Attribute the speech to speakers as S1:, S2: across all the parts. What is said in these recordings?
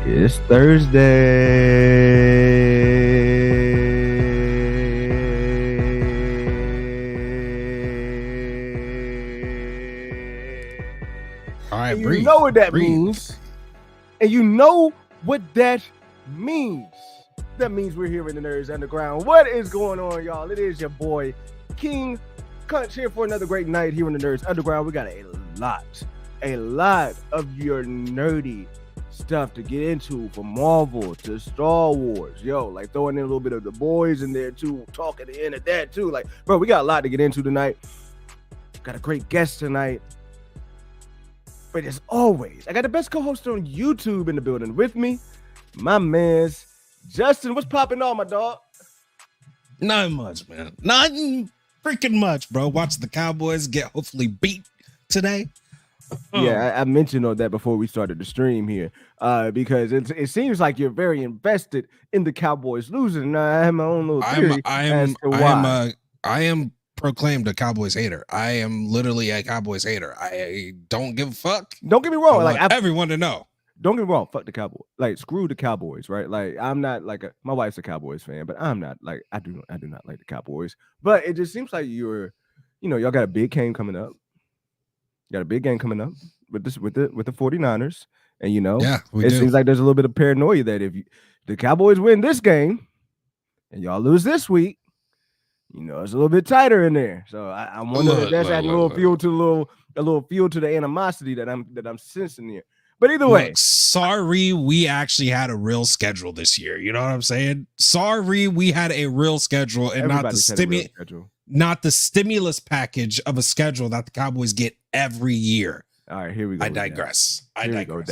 S1: It's Thursday.
S2: All right,
S1: And
S2: breathe.
S1: you know what that
S2: breathe.
S1: means. And you know what that means. That means we're here in the Nerds Underground. What is going on, y'all? It is your boy, King Cunch, here for another great night here in the Nerds Underground. We got a lot of your nerdy stuff to get into, from Marvel to Star Wars. Yo, like throwing in a little bit of the boys in there too, talking the end of that too. Like, bro, we got a lot to get into tonight. Got a great guest tonight. But as always, I got the best co-host on YouTube in the building with me, my man's Justin. What's popping on, my dog?
S2: Not much, man. Nothing freaking much, bro. Watch the Cowboys get hopefully beat today.
S1: Yeah, I mentioned all that before we started the stream here, because it seems like you're very invested in the Cowboys losing. And I have my own little theory as to why.
S2: I am proclaimed a Cowboys hater. I am literally a Cowboys hater. I don't give a fuck.
S1: Don't get me wrong.
S2: I want everyone to know.
S1: Don't get me wrong. Fuck the Cowboys. Like, screw the Cowboys, right? Like, I'm not like my wife's a Cowboys fan, but I'm not like I do not like the Cowboys. But it just seems like y'all got a big game coming up. Got a big game coming up with the 49ers. And it seems like there's a little bit of paranoia that if the Cowboys win this game and y'all lose this week, it's a little bit tighter in there. So I wonder if that's adding a little fuel to the animosity that I'm sensing here. But either way,
S2: sorry, we actually had a real schedule this year. You know what I'm saying? Sorry, we had a real schedule and not the stimulus package of a schedule that the Cowboys get every year.
S1: All right, here we go.
S2: I digress.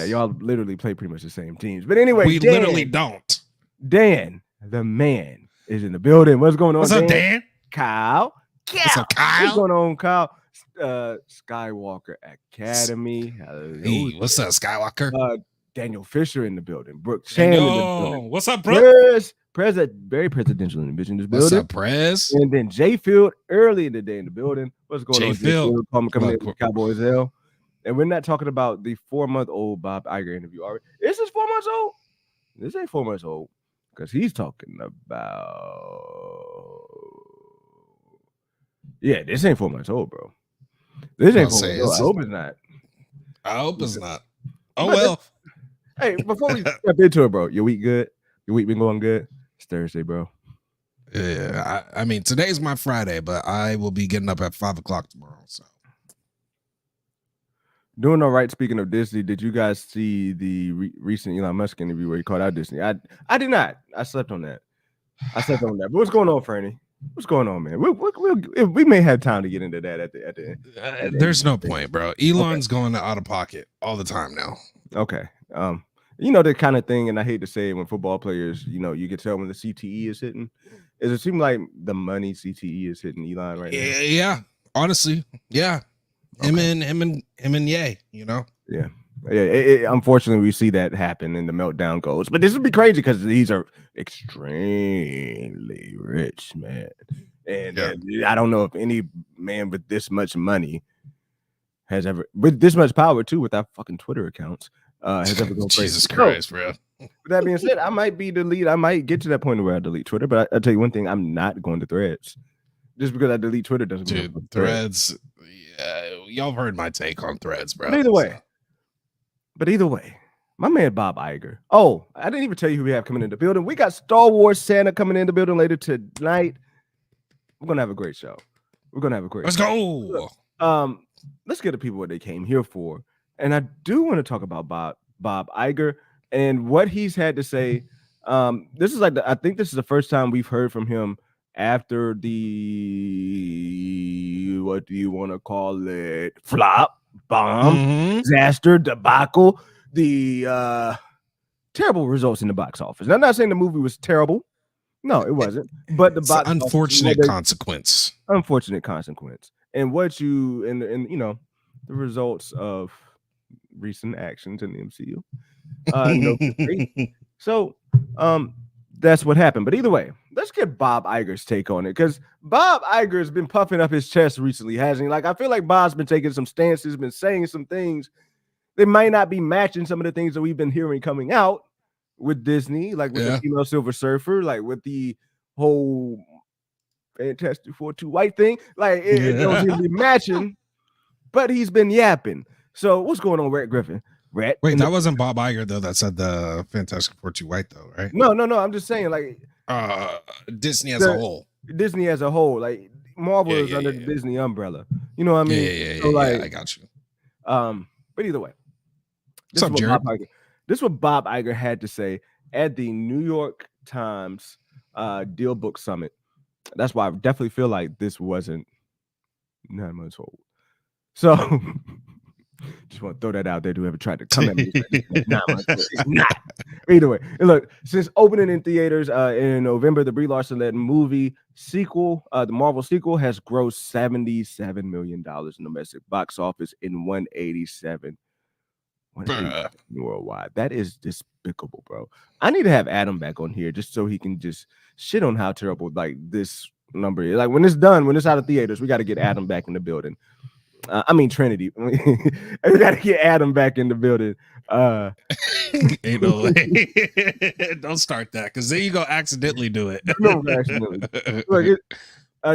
S1: Y'all literally play pretty much the same teams. But anyway,
S2: we literally don't.
S1: Dan, the man, is in the building. What's going on?
S2: What's up, Dan?
S1: Kyle.
S2: What's up, Kyle?
S1: What's going on, Kyle? Skywalker Academy.
S2: Hey, what's up, Skywalker?
S1: Daniel Fisher in the building. Brooke Chan in the building.
S2: What's up, bro?
S1: Very presidential in the building.
S2: What's up, Prez?
S1: And then Jay Field early in the day in the building. What's going on, Jay
S2: Field?
S1: Coming in with Cowboys L. And we're not talking about the 4-month-old Bob Iger interview. Is this 4 months old? This ain't 4 months old, because he's talking about. Yeah, this ain't 4 months old, bro. This ain't 4 months old. I hope it's not.
S2: I hope it's not. Oh, well.
S1: Hey, before we step into it, bro, your week good? Your week been going good? It's Thursday, bro.
S2: Yeah, I mean, today's my Friday, but I will be getting up at 5 o'clock tomorrow. So
S1: doing all right. Speaking of Disney, did you guys see the recent Elon Musk interview where he called out Disney? I did not. I slept on that. But what's going on, Fernie? What's going on, man? We may have time to get into that at the end.
S2: There's no point, bro. Elon's going out of pocket all the time now.
S1: Okay. The kind of thing, and I hate to say it, when football players, you can tell when the CTE is hitting. Does it seem like the money CTE is hitting Elon right now?
S2: Yeah. Honestly, yeah. Okay. Him and Ye,
S1: Yeah. Unfortunately, we see that happen and the meltdown goes. But this would be crazy because these are extremely rich, man. And I don't know if any man with this much money has ever, with this much power too, without fucking Twitter accounts, has ever gone crazy.
S2: Jesus Christ, bro.
S1: With that being said, I might get to that point where I delete Twitter. But I'll tell you one thing: I'm not going to Threads. Just because I delete Twitter doesn't mean
S2: Threads. Y'all heard my take on Threads, bro.
S1: But either way, my man Bob Iger. Oh, I didn't even tell you who we have coming in the building. We got Star Wars Santa coming in the building later tonight. We're gonna have a great show.
S2: Let's go.
S1: Let's get the people what they came here for. And I do want to talk about Bob Iger and what he's had to say. This is I think this is the first time we've heard from him after the, what do you want to call it, flop, bomb, disaster, debacle, the terrible results in the box office. And I'm not saying the movie was terrible. No, it wasn't. But the
S2: unfortunate consequence.
S1: Unfortunate consequence. And what you and the results of recent actions in the MCU. So that's what happened. But either way, let's get Bob Iger's take on it, because Bob Iger has been puffing up his chest recently, hasn't he? Like, I feel like Bob's been taking some stances, been saying some things that might not be matching some of the things that we've been hearing coming out. with Disney, like with the female Silver Surfer, like with the whole Fantastic Four 2 white thing. Like it don't seem to be matching, but he's been yapping. So what's going on, Rhett Griffin? Rhett.
S2: Wait, that wasn't Bob Iger though that said the Fantastic Four 2 white though, right?
S1: No. I'm just saying, like
S2: Disney as a whole.
S1: Disney as a whole, like Marvel is under the Disney umbrella. You know what I mean?
S2: Yeah, I got you.
S1: But either way, this is what Bob Iger had to say at the New York Times Deal Book Summit. That's why I definitely feel like this wasn't 9 months old. So just want to throw that out there. Whoever tried to come at me, it's not. Either way, and look, since opening in theaters in November, the Brie Larson-led movie sequel, the Marvel sequel, has grossed $77 million in domestic box office in 187 worldwide. That is despicable, bro. I need to have Adam back on here just so he can just shit on how terrible like this number is. Like when it's done, when it's out of theaters, we got to get Adam back in the building. I mean Trinity. We got to get Adam back in the building.
S2: Ain't no way. Don't start that because then you go accidentally do it.
S1: No, accidentally. Look,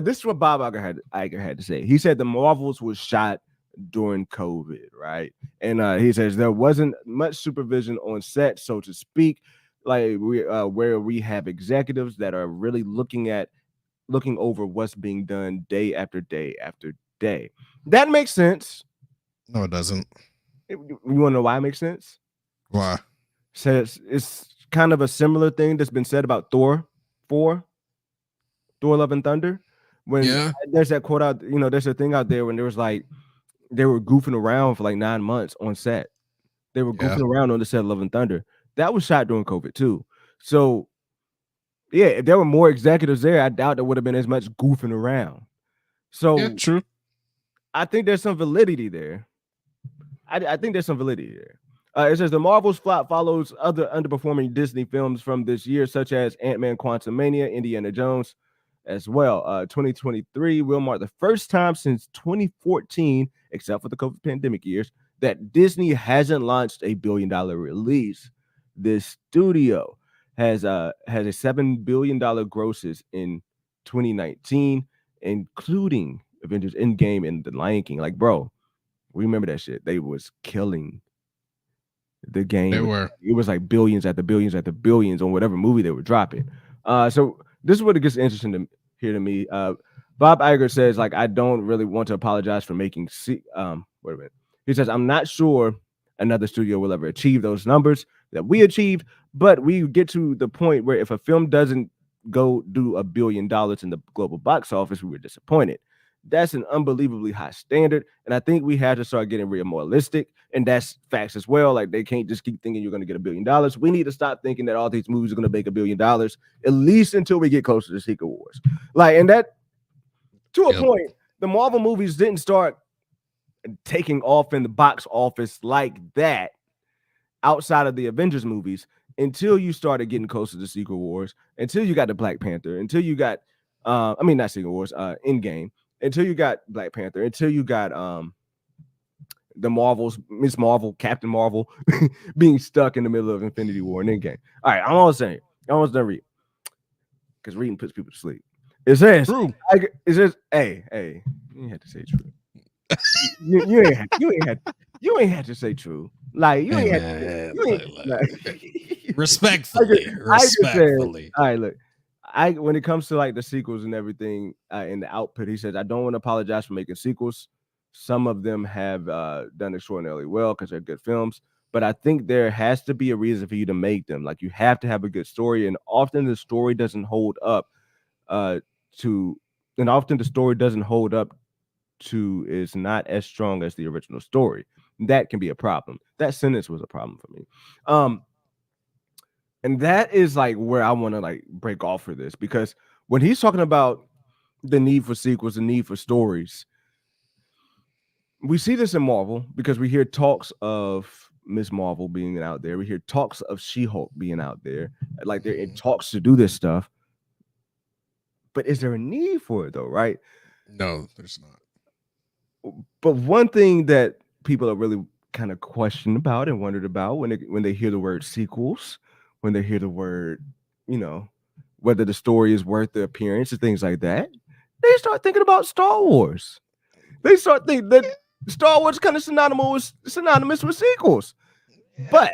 S1: this is what Bob Iger had to say. He said the Marvels was shot during COVID, right? And he says there wasn't much supervision on set, so to speak, like where we have executives that are really looking over what's being done day after day after day. That makes sense.
S2: No, it doesn't.
S1: You want to know why it makes sense?
S2: Why?
S1: Says it's kind of a similar thing that's been said about Thor 4, Thor Love and Thunder. When there's that quote out, there's a thing out there when there was like they were goofing around for like 9 months on set. They were goofing around on the set of Love and Thunder. That was shot during COVID too. So yeah, if there were more executives there, I doubt there would have been as much goofing around. So
S2: true.
S1: I think there's some validity there. I think there's some validity there. It says the Marvel's flop follows other underperforming Disney films from this year, such as Ant-Man Quantumania, Indiana Jones, as well. 2023 will mark the first time since 2014, except for the COVID pandemic years, that Disney hasn't launched a billion-dollar release. This studio has a $7 billion grosses in 2019, including Avengers Endgame and The Lion King. Like, bro, remember that shit. They was killing the game. It was like billions after billions after billions on whatever movie they were dropping. So this is what it gets interesting to me. Bob Iger says, like, I don't really want to apologize for making wait a minute. He says, I'm not sure another studio will ever achieve those numbers that we achieved, but we get to the point where if a film doesn't go do $1 billion in the global box office, we were disappointed. That's an unbelievably high standard, and I think we have to start getting real realistic, and that's facts as well. Like, they can't just keep thinking you're going to get $1 billion. We need to stop thinking that all these movies are going to make $1 billion, at least until we get closer to Secret Wars. Like, and that, to a point, the Marvel movies didn't start taking off in the box office like that outside of the Avengers movies until you started getting closer to Secret Wars, until you got the Black Panther, until you got, not Secret Wars, Endgame, until you got Black Panther, until you got the Marvels, Miss Marvel, Captain Marvel being stuck in the middle of Infinity War and Endgame. All right, I'm almost saying, I'm almost done reading because reading puts people to sleep. It says,
S2: true.
S1: It says, hey, you had to say true. you ain't had to say true. Like you ain't had to,
S2: respectfully.
S1: All right, look. When it comes to like the sequels and everything in the output, he says, I don't want to apologize for making sequels. Some of them have done extraordinarily well because they're good films, but I think there has to be a reason for you to make them. Like, you have to have a good story, and often the story doesn't hold up is not as strong as the original story. That can be a problem. That sentence was a problem for me. And that is like where I want to like break off for this, because when he's talking about the need for sequels, the need for stories, we see this in Marvel because we hear talks of Miss Marvel being out there. We hear talks of She-Hulk being out there. Like, they're in talks to do this stuff. But is there a need for it though, right?
S2: No, there's not.
S1: But one thing that people are really kind of questioned about and wondered about when they hear the word sequels, when they hear the word, whether the story is worth the appearance and things like that, they start thinking about Star Wars. They start thinking that Star Wars is kind of synonymous with sequels. But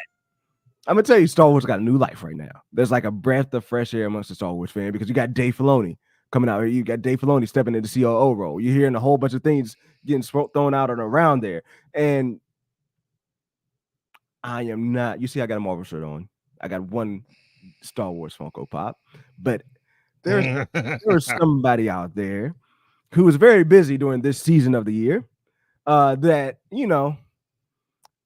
S1: I'm gonna tell you, Star Wars got a new life right now. There's like a breath of fresh air amongst the Star Wars fan because you got Dave Filoni coming out here. You got Dave Filoni stepping into the COO role. You're hearing a whole bunch of things getting thrown out and around there. And I am not. You see, I got a Marvel shirt on. I got one Star Wars Funko Pop, but there's somebody out there who was very busy during this season of the year. That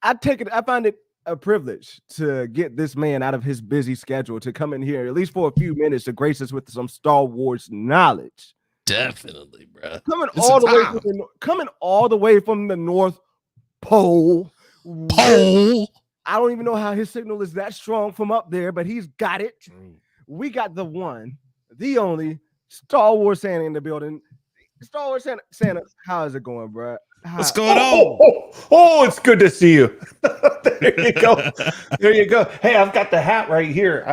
S1: I find it a privilege to get this man out of his busy schedule to come in here at least for a few minutes to grace us with some Star Wars knowledge.
S2: Definitely, bro.
S1: Coming all the way from the North Pole. I don't even know how his signal is that strong from up there, but he's got it. We got the one, the only Star Wars Santa in the building. Star Wars Santa, how is it going, bro?
S2: What's going on?
S3: Oh, it's good to see you. There you go. There you go. Hey, I've got the hat right here.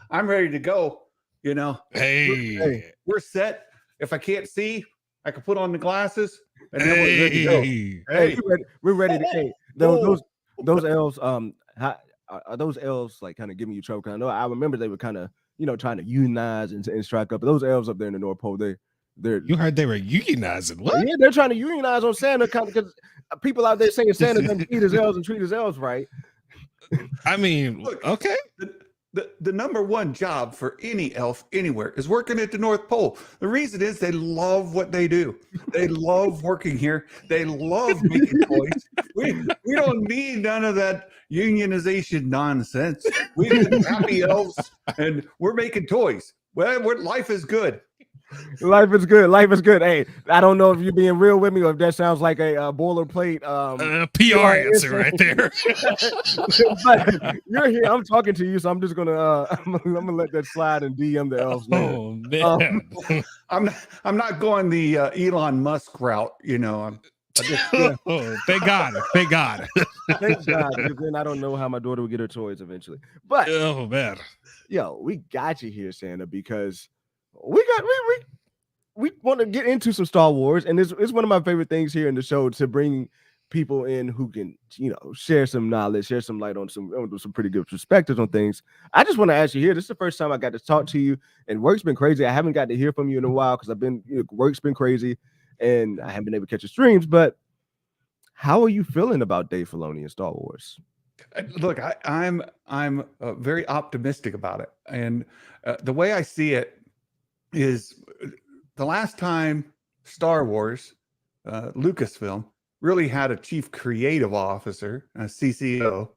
S3: I'm ready to go.
S2: Hey,
S3: we're set. If I can't see, I can put on the glasses, and then we're ready to go.
S1: Hey, we're ready to. Hey, those elves. Are those elves like kind of giving you trouble? I know I remember they were kind of trying to unionize and strike up. But those elves up there in the North Pole,
S2: you heard they were unionizing. What?
S1: Yeah, they're trying to unionize on Santa because people out there saying Santa doesn't feed his elves and treat his elves right.
S2: I mean, look, okay.
S3: The number one job for any elf anywhere is working at the North Pole. The reason is they love what they do. They love working here. They love making toys. We don't need none of that unionization nonsense. We get happy elves and we're making toys. Well, life is good.
S1: Life is good. Life is good. Hey, I don't know if you're being real with me or if that sounds like a boilerplate
S2: PR answer right there.
S1: But you're here. I'm talking to you, so I'm just gonna I'm gonna let that slide and DM the elves.
S2: Oh man,
S3: I'm not going the Elon Musk route. Thank
S2: God. Thank God.
S1: Thank God. Because then I don't know how my daughter will get her toys eventually. But
S2: oh man,
S1: we got you here, Santa, because we want to get into some Star Wars, and it's one of my favorite things here in the show to bring people in who can share some knowledge, share some light on some pretty good perspectives on things. I just want to ask you here. This is the first time I got to talk to you, and work's been crazy. I haven't got to hear from you in a while because work's been crazy, and I haven't been able to catch your streams. But how are you feeling about Dave Filoni and Star Wars?
S3: Look, I'm very optimistic about it, and the way I see it is the last time Star Wars, Lucasfilm, really had a chief creative officer, a CCO,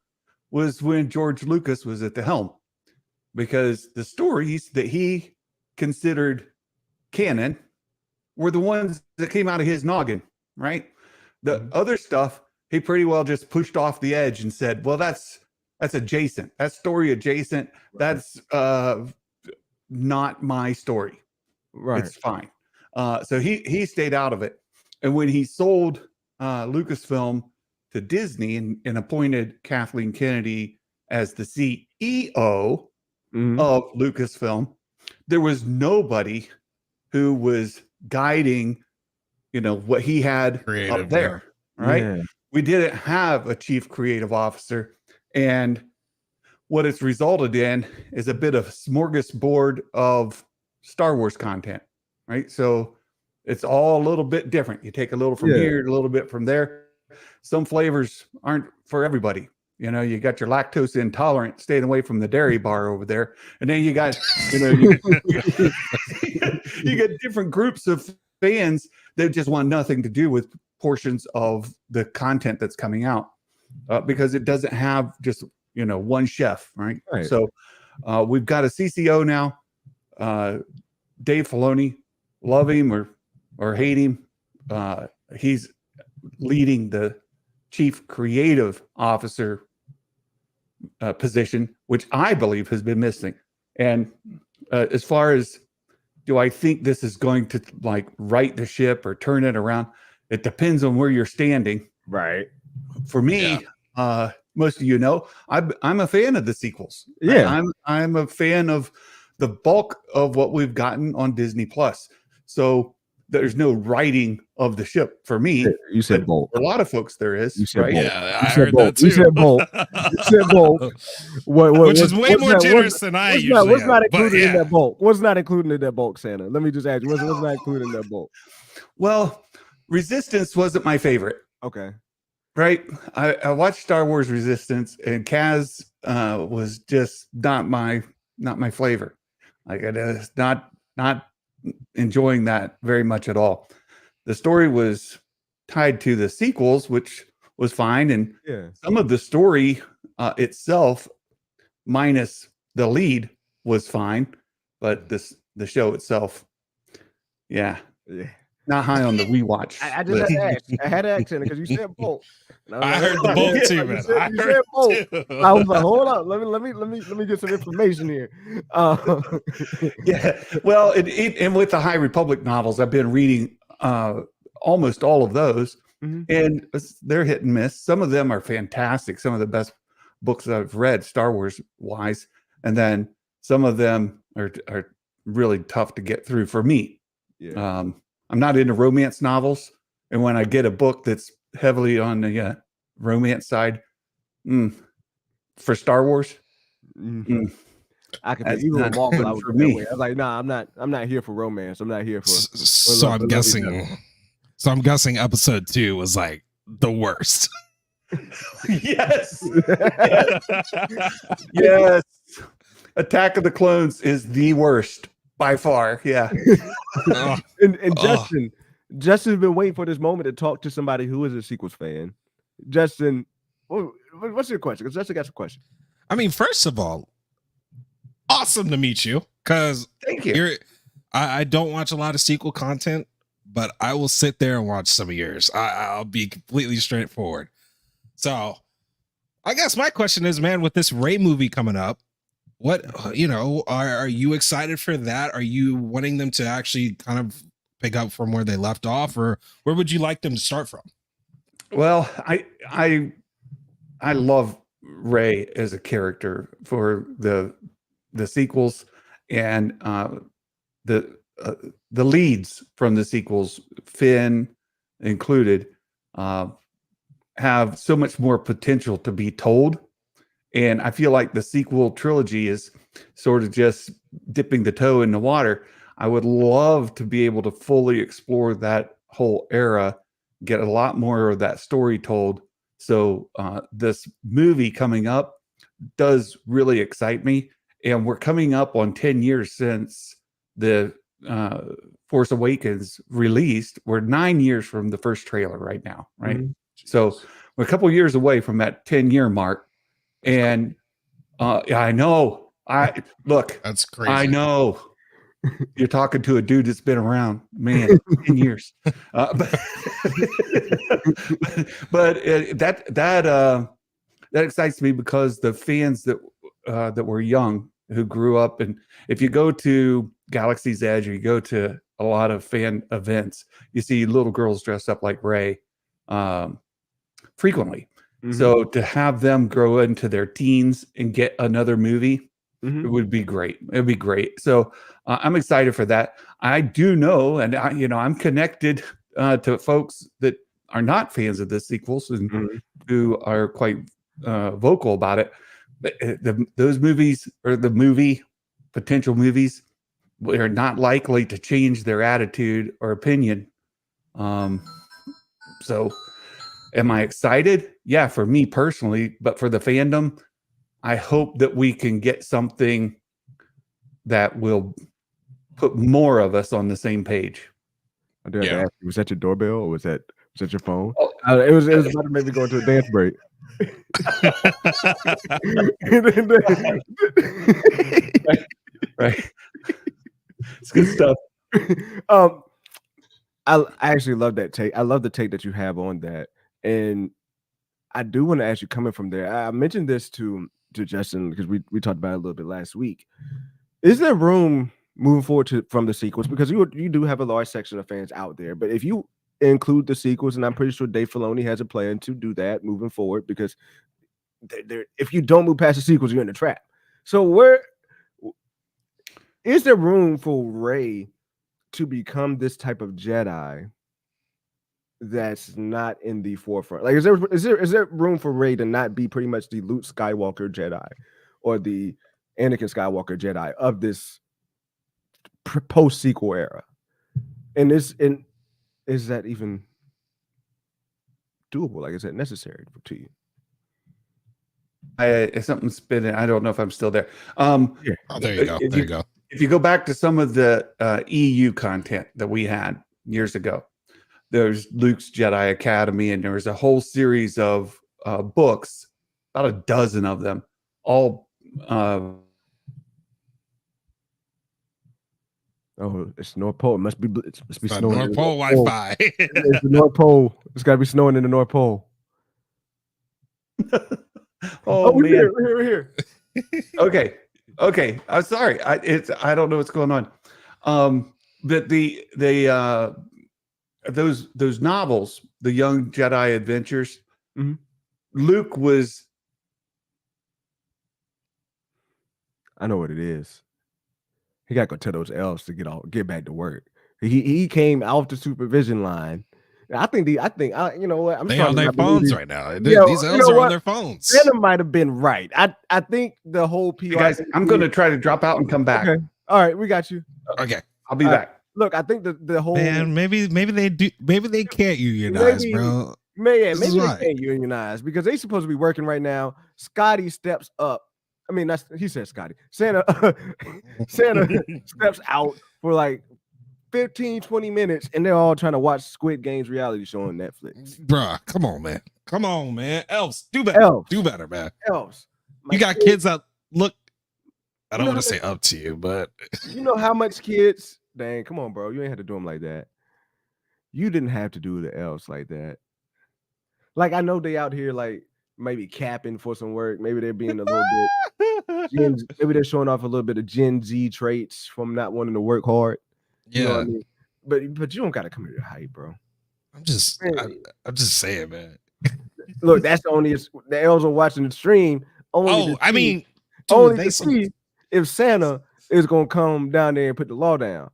S3: was when George Lucas was at the helm, because the stories that he considered canon were the ones that came out of his noggin, right? The other stuff, he pretty well just pushed off the edge and said, well, that's adjacent. That's story adjacent. Right. That's not my story. Right. It's fine. So he stayed out of it. And when he sold Lucasfilm to Disney and appointed Kathleen Kennedy as the CEO of Lucasfilm, there was nobody who was guiding, what he had creative, up there, right? Yeah. We didn't have a chief creative officer. And what it's resulted in is a bit of smorgasbord of Star Wars content, right? So it's all a little bit different. You take a little from here, a little bit from there. Some flavors aren't for everybody. You got your lactose intolerant staying away from the dairy bar over there. And then you got, you got different groups of fans that just want nothing to do with portions of the content that's coming out because it doesn't have just, one chef, right? So we've got a CCO now. Dave Filoni, love him or hate him. He's leading the chief creative officer position, which I believe has been missing. And as far as, do I think this is going to right the ship or turn it around? It depends on where you're standing.
S1: Right.
S3: For me, most of you know, I'm a fan of the sequels.
S1: Yeah,
S3: I'm a fan of the bulk of what we've gotten on Disney Plus. So there's no writing of the ship for me.
S1: you said bulk.
S3: For a lot of folks, there is.
S1: You said
S3: right?
S1: bulk.
S2: Yeah, I heard that too.
S1: You said bulk. You said bulk.
S2: Which is way more generous than I usually am.
S1: What's not included in that bulk? What's not included in that bulk, Santa? Let me just ask you. What's not included in that bulk?
S3: Well, Resistance wasn't my favorite.
S1: Okay.
S3: Right. I watched Star Wars Resistance, and Kaz was just not my flavor. Like I was not enjoying that very much at all. The story was tied to the sequels, which was fine, and some of the story itself, minus the lead, was fine, but the show itself, yeah. Not high on the rewatch.
S1: I just had to ask. I had to ask it because you said bulk.
S2: I heard the bulk too, man.
S1: You said bulk. I was like, hold on, let me get some information here.
S3: Yeah, well, and with the High Republic novels, I've been reading almost all of those, and they're hit and miss. Some of them are fantastic. Some of the best books that I've read, Star Wars wise, and then some of them are really tough to get through for me. Yeah. I'm not into romance novels, and when I get a book that's heavily on the romance side, for Star Wars,
S1: I could be even with Marvel. I would for me. I was like, nah, I'm not here for romance. I'm not here for.
S2: So I'm guessing. So I'm guessing episode 2 was like the worst.
S3: Yes. Yes. Attack of the Clones is the worst. By far, yeah.
S1: And Justin's been waiting for this moment to talk to somebody who is a sequels fan. Justin, what's your question? Because Justin got some question.
S2: I mean, first of all, awesome to meet you. Because
S3: thank you.
S2: I don't watch a lot of sequel content, but I will sit there and watch some of yours. I'll be completely straightforward. So, I guess my question is, man, with this Rey movie coming up, what, are you excited for that? Are you wanting them to actually kind of pick up from where they left off, or where would you like them to start from?
S3: Well, I love Rey as a character for the sequels, and the leads from the sequels, Finn included, have so much more potential to be told. And I feel like the sequel trilogy is sort of just dipping the toe in the water. I would love to be able to fully explore that whole era, get a lot more of that story told. So this movie coming up does really excite me. And we're coming up on 10 years since the Force Awakens released. We're 9 years from the first trailer right now, right? So we're a couple years away from that 10-year mark. And I know. That's crazy. I know. You're talking to a dude that's been around, man, 10 years. But that excites me because the fans that were young, who grew up, and if you go to Galaxy's Edge or you go to a lot of fan events, you see little girls dressed up like Rey frequently. So to have them grow into their teens and get another movie, it would be great. It'd be great. So I'm excited for that. I do know, and I'm connected to folks that are not fans of the sequels and who are quite vocal about it. But those movies, or the potential movies, are not likely to change their attitude or opinion. So am I excited? Yeah, for me personally, but for the fandom, I hope that we can get something that will put more of us on the same page.
S1: I did have to ask you, was that your doorbell or was that your phone? Oh, it was about to maybe go into a dance break.
S3: Right. It's good stuff.
S1: I actually love that take. I love the take that you have on that. And I do want to ask you, coming from there, I mentioned this to Justin because we talked about it a little bit last week. Is there room moving forward from the sequels? Because you do have a large section of fans out there, but if you include the sequels, and I'm pretty sure Dave Filoni has a plan to do that moving forward, because if you don't move past the sequels, you're in the trap. So where is there room for Rey to become this type of Jedi that's not in the forefront? Like, is there room for Rey to not be pretty much the Luke Skywalker Jedi or the Anakin Skywalker Jedi of this post sequel era? And is that even doable? Like, is that necessary to you?
S3: Something's spinning. I don't know if I'm still there.
S2: Oh, there you go. There you go.
S3: If you go back to some of the EU content that we had years ago, there's Luke's Jedi Academy, and there was a whole series of books, about a dozen of them, all.
S1: Oh, it's North Pole. It must be snowing.
S2: North Pole Wi-Fi.
S1: It's the North Pole. It's got to be snowing in the North Pole.
S3: We're
S1: man. We're here.
S3: Okay. I'm sorry. I don't know what's going on. But those novels, the Young Jedi Adventures,
S1: mm-hmm.
S3: Luke was.
S1: I know what it is. He got to go tell those elves to get back to work. He came off the supervision line. I think you know what?
S2: They on their phones right now. These elves are on their phones.
S1: Santa might have been right. I think the whole PR.
S3: Hey guys, I'm going to try to drop out and come back.
S1: Okay. All right, we got you.
S2: Okay,
S3: I'll be back.
S1: Look, I think the whole
S2: maybe they do. Maybe they can't unionize, bro.
S1: Maybe they can't unionize because they supposed to be working right now. Scotty steps up. I mean, he said Scotty. Santa steps out for like 15, 20 minutes, and they're all trying to watch Squid Games reality show on Netflix.
S2: Bruh, come on, man. Elves, do better. Do better, man.
S1: Elves.
S2: You got kids that look. I don't want to say up to you, but
S1: you know how much kids. Dang, come on, bro. You ain't had to do them like that. You didn't have to do the elves like that. Like, I know they out here like maybe capping for some work. Maybe they're being a little bit. Maybe they're showing off a little bit of Gen Z traits from not wanting to work hard.
S2: Yeah,
S1: you know what I mean? But you don't gotta come here to hype, bro.
S2: I'm just saying, man.
S1: Look, that's the elves are watching the stream. Only to see if Santa is gonna come down there and put the law down.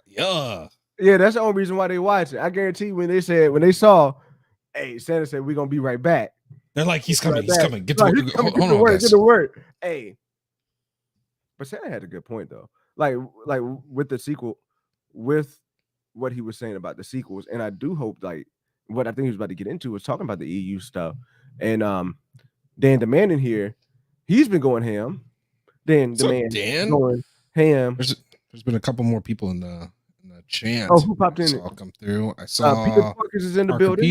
S2: Yeah,
S1: that's the only reason why they watch it. I guarantee when they saw, hey, Santa said we're gonna be right back.
S2: They're like, he's coming. Get
S1: to work. Hey, but Santa had a good point though. Like with the sequel, with what he was saying about the sequels, and I do hope like what I think he was about to get into was talking about the EU stuff. And Dan the man in here, he's been going ham. Dan going ham.
S2: There's been a couple more people in the chat.
S1: Oh, who popped in?
S2: I'll come through. I saw
S1: Peter Parkers is in the building.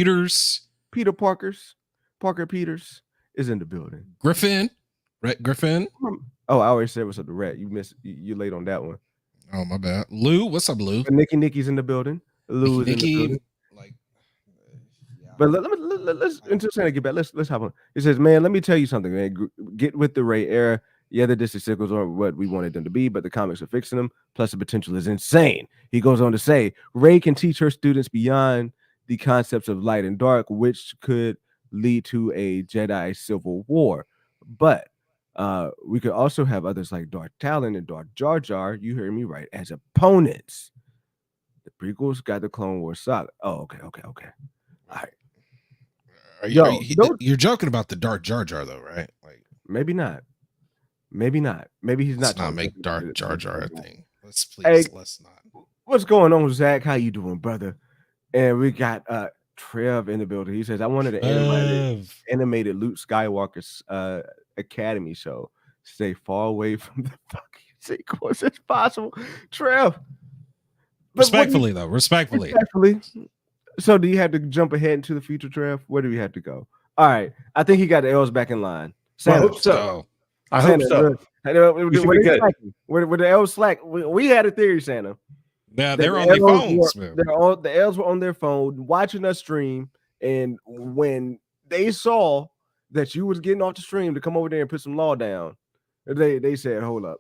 S1: Peter Parker Peters is in the building.
S2: Griffin, right? Griffin.
S1: Oh, I already said what's up to Rat. You missed. You late on that one.
S2: Oh, my bad. Lou, what's up, Lou?
S1: Nikki's in the building. Lou is in the building. But let's until Santa get back. Let's hop on. He says, "Man, let me tell you something, man. Get with the Rey era. Yeah, the Disney sequels aren't what we wanted them to be, but the comics are fixing them. Plus, the potential is insane." He goes on to say, "Rey can teach her students beyond the concepts of light and dark, which could lead to a Jedi civil war. But we could also have others like Darth Talon and Darth Jar Jar. You heard me right, as opponents. The prequels got the Clone Wars saga. Oh, okay. All right."
S2: You're joking about the Darth Jar Jar though, right? Like
S1: maybe not. Maybe he's
S2: let's
S1: not.
S2: Not make Darth Jar Jar a thing. Let's not.
S1: What's going on, Zach? How you doing, brother? And we got Trev in the building. He says, "I wanted an animated Luke Skywalker's Academy show. Stay far away from the fucking sequels as possible." Trev.
S2: Respectfully.
S1: So do you have to jump ahead into the future, Trev? Where do we have to go? All right. I think he got the elves back in line.
S3: I hope so.
S1: Where the elves slack? We had a theory, Santa.
S2: Yeah, they're on their phones.
S1: The elves were on their phone watching us stream, and when they saw that you was getting off the stream to come over there and put some law down, they said, "Hold up,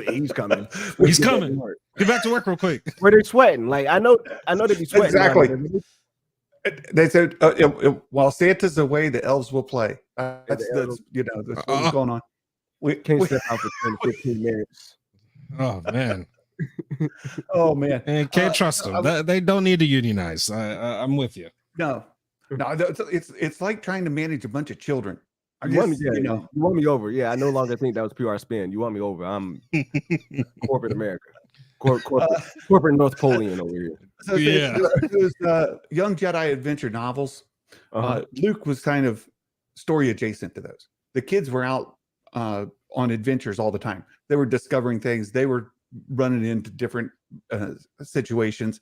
S1: he's coming.
S2: He's coming. Get back to work real quick."
S1: Where they sweating? Like I know they be sweating.
S3: Exactly. They said, while Santa's away, the elves will play. That's what was going on.
S1: We can't step out for 10 to 15 minutes.
S2: Oh man.
S3: Oh man.
S2: And can't trust them. They don't need to unionize. I'm with you.
S3: No, it's like trying to manage a bunch of children.
S1: You want me over. Yeah, I no longer think that was PR spin. You want me over. I'm corporate America. Corporate North Polian over here.
S3: So those young Jedi adventure novels. Luke was kind of story adjacent to those. The kids were out on adventures all the time. They were discovering things. They were running into different situations.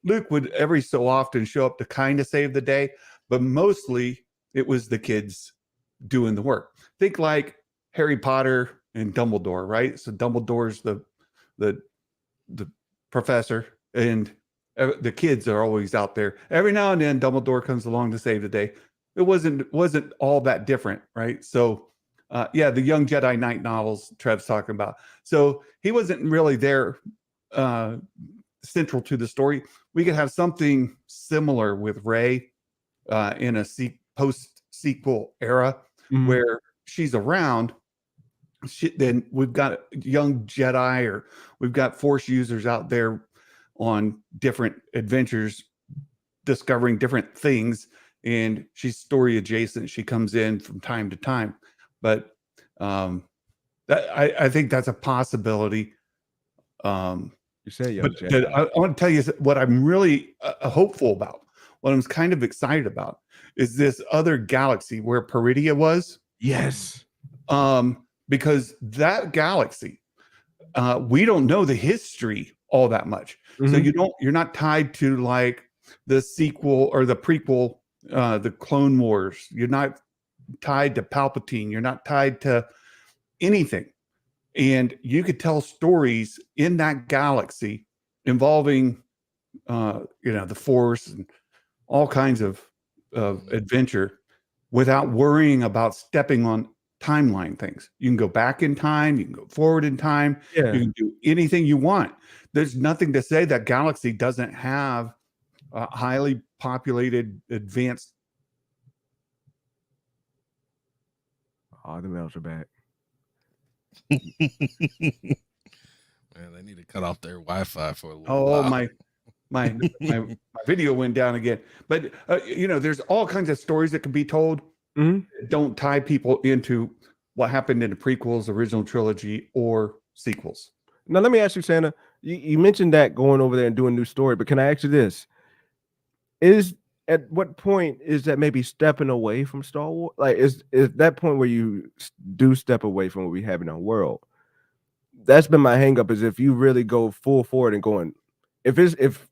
S3: Luke would every so often show up to kind of save the day, but mostly it was the kids doing the work. Think like Harry Potter and Dumbledore, right? So Dumbledore's the professor, and the kids are always out there. Every now and then Dumbledore comes along to save the day. It wasn't all that different, right? So the young Jedi Knight novels Trev's talking about. So he wasn't really there central to the story. We could have something similar with Rey in a post-sequel era where she's around. Then we've got young Jedi, or we've got Force users out there on different adventures, discovering different things, and she's story adjacent. She comes in from time to time, but I think that's a possibility.
S1: You say,
S3: but I want to tell you what I'm really hopeful about. What I'm kind of excited about is this other galaxy where Peridia was.
S1: Yes.
S3: Because that galaxy, we don't know the history all that much. So you're not tied to like the sequel or the prequel, the Clone Wars. You're not tied to Palpatine. You're not tied to anything. And you could tell stories in that galaxy involving, the Force and all kinds of adventure without worrying about stepping on timeline things. You can go back in time, you can go forward in time, you can do anything you want. There's nothing to say that galaxy doesn't have a highly populated, advanced.
S1: Oh, the mails are back.
S2: Man, they need to cut off their Wi-Fi for a little while.
S3: My video went down again. But there's all kinds of stories that can be told. Don't tie people into what happened in the prequels, original trilogy, or sequels.
S1: Now, let me ask you, Santa. You mentioned that going over there and doing a new story, but can I ask you this? At what point is that maybe stepping away from Star Wars? Like, is that point where you do step away from what we have in our world? That's been my hang up, is if you really go full forward and going, if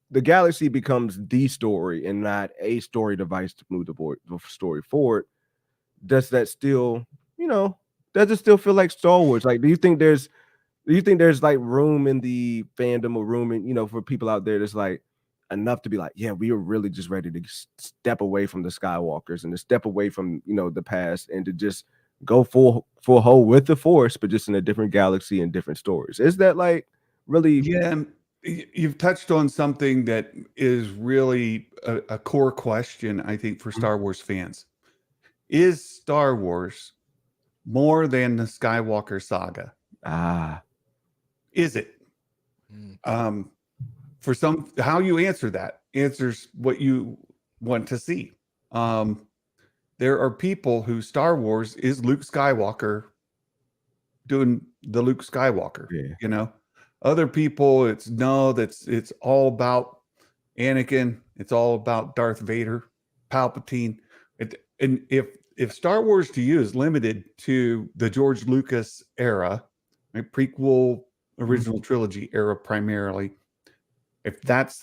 S1: the galaxy becomes the story and not a story device to move the story forward, does that still, does it still feel like Star Wars? Like, do you think there's like room in the fandom or room in, for people out there that's like enough to be like, yeah, we are really just ready to step away from the Skywalkers and to step away from, the past and to just go full whole with the Force, but just in a different galaxy and different stories? Is that like really?
S3: Yeah, you've touched on something that is really a core question, I think, for Star Wars fans. Is Star Wars more than the Skywalker saga? Is it? For some, how you answer that answers what you want to see. There are people who Star Wars is Luke Skywalker doing the Luke Skywalker. Other people, it's all about Anakin. It's all about Darth Vader, Palpatine. And if Star Wars to you is limited to the George Lucas era, right, prequel, original trilogy era primarily, if that's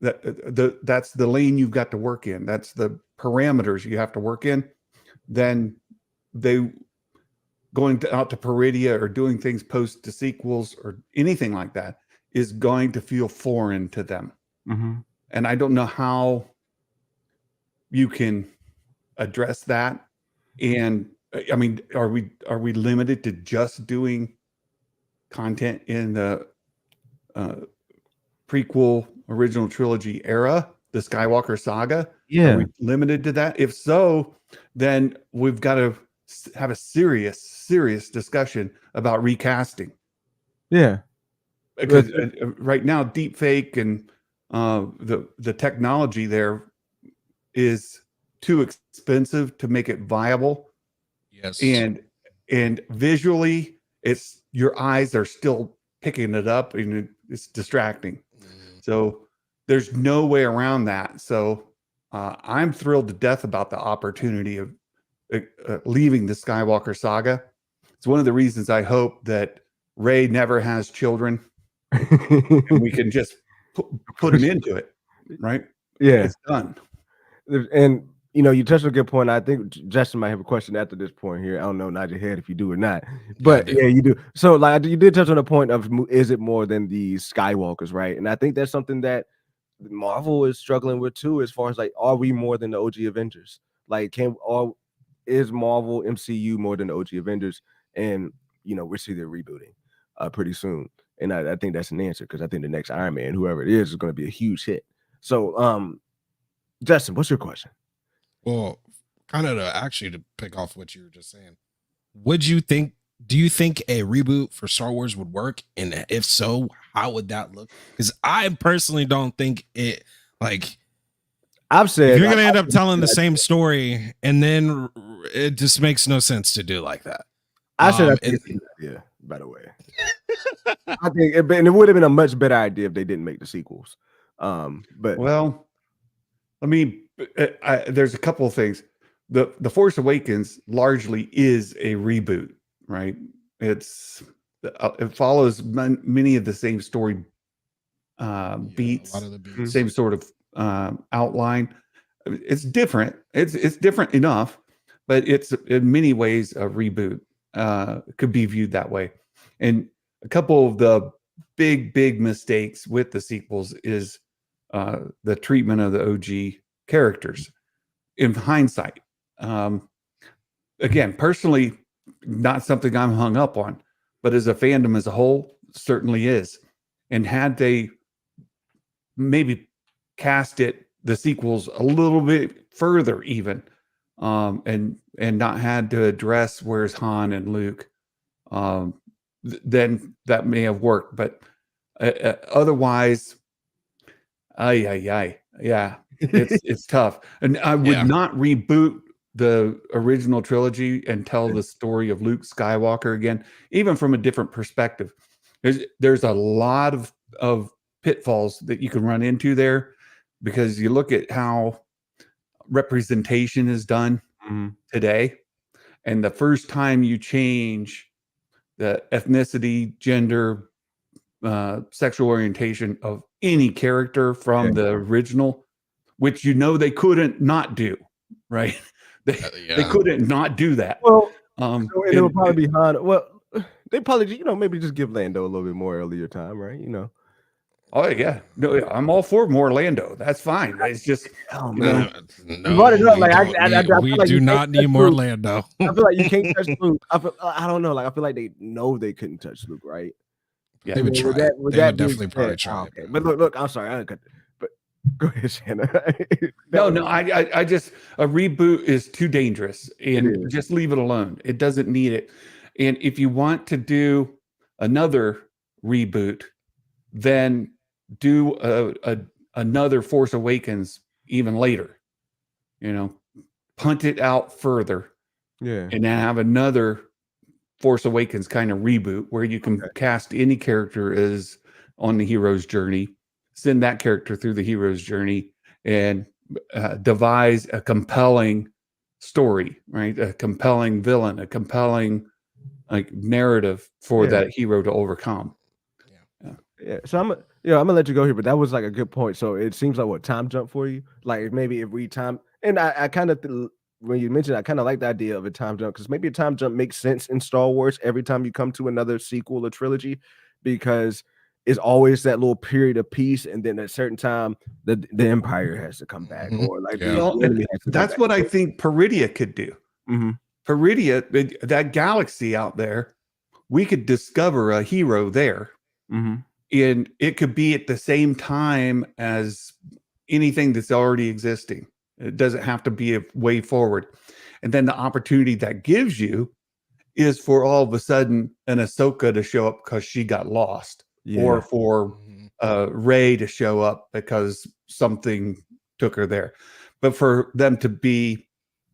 S3: that's the lane you've got to work in, that's the parameters you have to work in, then going out to Peridia or doing things post to sequels or anything like that is going to feel foreign to them. And I don't know how you can address that. And I mean, are we limited to just doing content in the prequel, original trilogy era, the Skywalker saga?
S1: Yeah.
S3: Are we limited to that? If so, then we've got to have a serious discussion about recasting.
S1: Yeah.
S3: Because right now, deep fake and the technology there is too expensive to make it viable.
S2: Yes.
S3: And visually, it's your eyes are still picking it up and it's distracting. So there's no way around that. So I'm thrilled to death about the opportunity of leaving the Skywalker saga. It's one of the reasons I hope that Rey never has children and we can just put him into it, right?
S1: Yeah.
S3: It's done.
S1: And you touched on a good point. I think Justin might have a question after this point here. I don't know, nod your head if you do or not. But yeah, you do. So like you did touch on the point of, is it more than the Skywalkers, right? And I think that's something that Marvel is struggling with too, as far as like, are we more than the OG Avengers? Like, is Marvel MCU more than the OG Avengers? And we're seeing they're rebooting pretty soon. And I think that's an answer, because I think the next Iron Man, whoever it is going to be a huge hit. So Justin, what's your question?
S2: Well, kind of to pick off what you were just saying, do you think a reboot for Star Wars would work? And if so, how would that look? Because I personally don't think it, like,
S1: I've said,
S2: you're going to end up telling the same story, and then it just makes no sense to do like that.
S1: I said that's a good idea, by the way. I think it would have been a much better idea if they didn't make the sequels. But
S3: well, I mean, there's a couple of things. The Force Awakens largely is a reboot, right? It follows many of the same story beats,
S2: a lot of the beats.
S3: same sort of outline. It's different. It's different enough, but it's in many ways a reboot. Could be viewed that way. And a couple of the big mistakes with the sequels is the treatment of the OG characters in hindsight. Again, personally, not something I'm hung up on, but as a fandom as a whole, certainly is. And had they maybe cast the sequels a little bit further even, and not had to address where's Han and Luke, then that may have worked. But otherwise, yeah, it's tough. And I would not reboot the original trilogy and tell the story of Luke Skywalker again, even from a different perspective. There's a lot of pitfalls that you can run into there, because you look at how representation is done today, and the first time you change the ethnicity, gender, sexual orientation of any character from the original, which they couldn't not do, right? They couldn't not do that.
S1: Well, it would probably be Han. Well, they probably, maybe just give Lando a little bit more earlier time, right?
S3: Oh yeah, no, I'm all for more Lando. That's fine. It's just,
S2: no,
S1: we
S2: do not need more Lando.
S1: I feel like you can't touch Luke. I don't know. Like, I feel like they know they couldn't touch Luke, right?
S2: Yeah, they would try. They would definitely probably try.
S1: Okay. But look, I'm sorry, I didn't cut. But go ahead, Shanna.
S3: No, I just, a reboot is too dangerous, and just leave it alone. It doesn't need it. And if you want to do another reboot, then do another Force Awakens even later. Punt it out further, and then have another Force Awakens kind of reboot where you can cast any character as on the hero's journey, send that character through the hero's journey, and devise a compelling story, right? A compelling villain, a compelling narrative for that hero to overcome.
S1: Yeah. So I'm gonna let you go here, but that was like a good point. So it seems like what time jump for you? Like maybe if we time, and I kind of when you mentioned, I kind of like the idea of a time jump, because maybe a time jump makes sense in Star Wars every time you come to another sequel or trilogy, because it's always that little period of peace, and then at a certain time the Empire has to come back, or like the enemy has to
S3: that's what I think Peridia could do. Peridia, that galaxy out there, we could discover a hero there. And it could be at the same time as anything that's already existing. It doesn't have to be a way forward. And then the opportunity that gives you is for all of a sudden an Ahsoka to show up because she got lost, or for Rey to show up because something took her there. But for them to be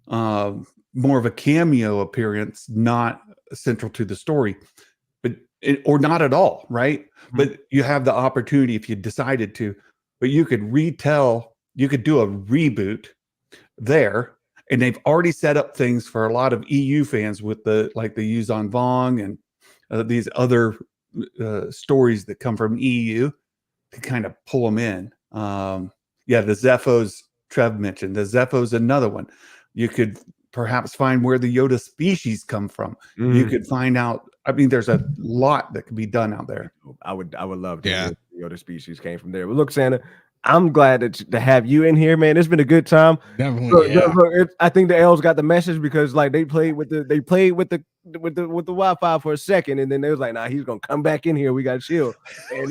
S3: more of a cameo appearance, not central to the story, or not at all, right? Mm-hmm. But you have the opportunity if you decided to, but you could retell, you could do a reboot there. And they've already set up things for a lot of EU fans with the Yuuzhan Vong and these other stories that come from EU to kind of pull them in. The Zephos Trev mentioned. The Zephos another one. You could perhaps find where the Yoda species come from. You could find out. I mean, there's a lot that could be done out there.
S1: I would love to hear the Yoda species came from there. But look, Santa, I'm glad to have you in here, man. It's been a good time.
S2: Definitely.
S1: Look, I think the L's got the message because like they played with the Wi-Fi for a second, and then they was like, nah, he's gonna come back in here. We gotta chill. And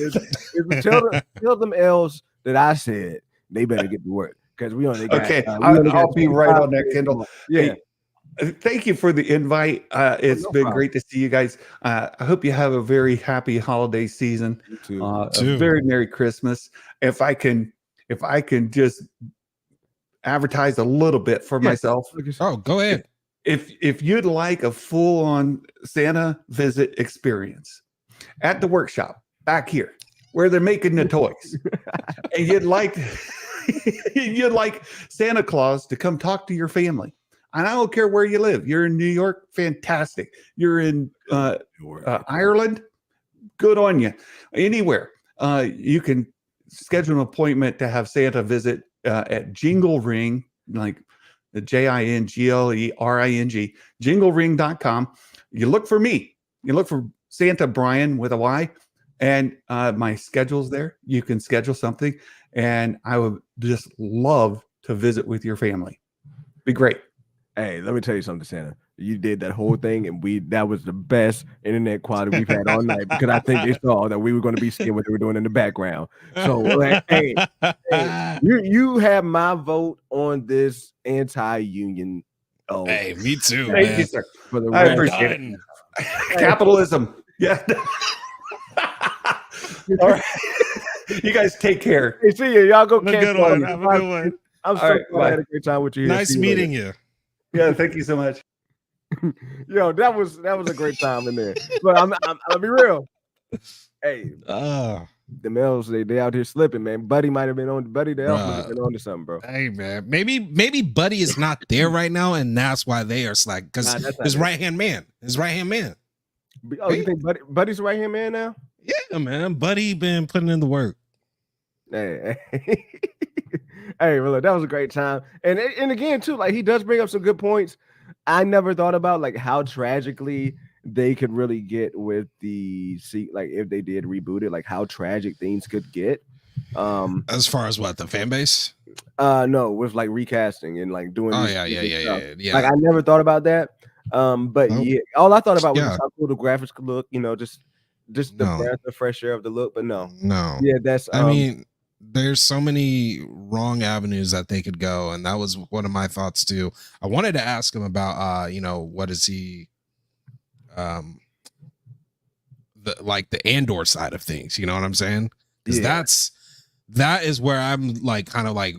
S1: tell them L's that I said they better get to work because we only got
S3: I'll be right on that, Kendall. Yeah. Hey, thank you for the invite. It's been great to see you guys. I hope you have a very happy holiday season.
S1: You too.
S3: A very Merry Christmas. If I can just advertise a little bit for myself.
S2: Oh, go ahead.
S3: If you'd like a full-on Santa visit experience at the workshop back here where they're making the toys, and you'd like Santa Claus to come talk to your family. And I don't care where you live. You're in New York, fantastic. You're in Ireland, good on you. Anywhere, you can schedule an appointment to have Santa visit at Jingle Ring, like the JINGLERING, jinglering.com. You look for me. You look for Santa Brian with a Y, and my schedule's there. You can schedule something, and I would just love to visit with your family. Be great.
S1: Hey, let me tell you something, Santa. You did that whole thing, and that was the best internet quality we've had all night because I think they saw that we were going to be seeing what they were doing in the background. So, like, hey, you have my vote on this anti-union.
S2: Oh, hey, me too.
S3: Thank you, sir. I appreciate it. Capitalism. Yeah. All right. You guys take care.
S1: Hey, see you. Y'all go catch
S2: good one. Have a good one.
S1: I'm so glad I had a great time with you.
S2: Nice meeting you.
S3: Yeah, thank you so much.
S1: Yo, that was a great time in there. But I'll be real. Hey, the males they out here slipping, man. Buddy might have been on. Buddy the elf might have been on to something, bro.
S2: Hey, man, maybe Buddy is not there right now, and that's why they are slack because his right hand man.
S1: Oh, you think Buddy's the right hand man now?
S2: Yeah, man. Buddy been putting in the work.
S1: Hey. Hey, well, look, that was a great time, and again too, like he does bring up some good points. I never thought about like how tragically they could really get with like if they did reboot it, like how tragic things could get.
S2: As far as what the fan base?
S1: No, with like recasting and like doing.
S2: Oh yeah.
S1: Like I never thought about that. But yeah, all I thought about was how cool the graphics could look. You know, just the breath of fresh air of the look. But no. Yeah, that's.
S2: I mean, there's so many wrong avenues that they could go, and that was one of my thoughts too. I wanted to ask him about what is he the Andor side of things, you know what I'm saying? Because that is where I'm like kind of like,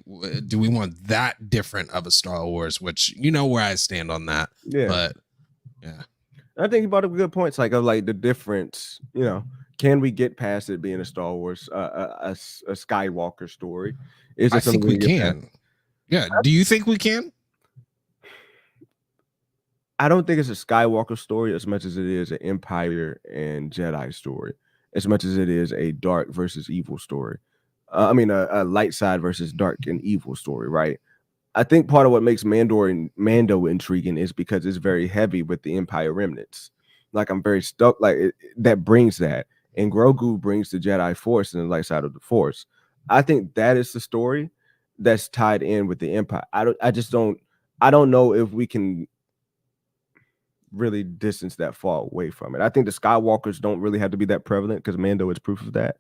S2: do we want that different of a Star Wars? Which you know where I stand on that. Yeah. But yeah.
S1: I think he brought up good points like of like the difference, you know. Can we get past it being a Star Wars, a Skywalker story?
S2: I think we can. Yeah. Do you think we can?
S1: I don't think it's a Skywalker story as much as it is an Empire and Jedi story, as much as it is a dark versus evil story. A light side versus dark and evil story, right? I think part of what makes Mando intriguing is because it's very heavy with the Empire remnants. Like I'm very stuck. Like that brings that. And Grogu brings the Jedi Force and the light side of the Force. I think that is the story that's tied in with the Empire. I don't know if we can really distance that far away from it. I think the Skywalkers don't really have to be that prevalent because Mando is proof of that.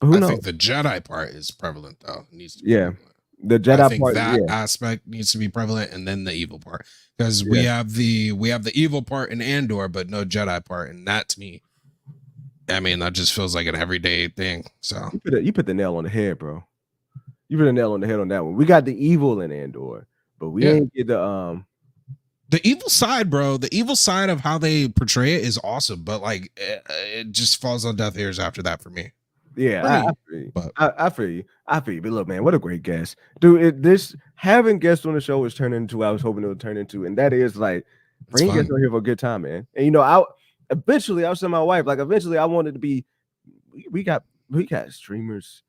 S1: Who
S2: I
S1: knows?
S2: think the Jedi part is prevalent though. It needs to be
S1: Yeah.
S2: prevalent.
S1: The Jedi
S2: I think
S1: part,
S2: that aspect needs to be prevalent, and then the evil part, because we have the evil part in Andor, but no Jedi part, and that to me, I mean, that just feels like an everyday thing. So
S1: you put the nail on the head, bro. You put the nail on the head on that one. We got the evil in Andor, but we ain't get the
S2: evil side, bro. The evil side of how they portray it is awesome, but like it just falls on deaf ears after that for me.
S1: Yeah, I feel you. I feel you. I feel you. But look, man, what a great guest, dude! This having guests on the show is turning into what I was hoping it would turn into, and that is like bringing guests on here for a good time, man. And I was telling my wife, like, eventually, I wanted to be. We got streamers,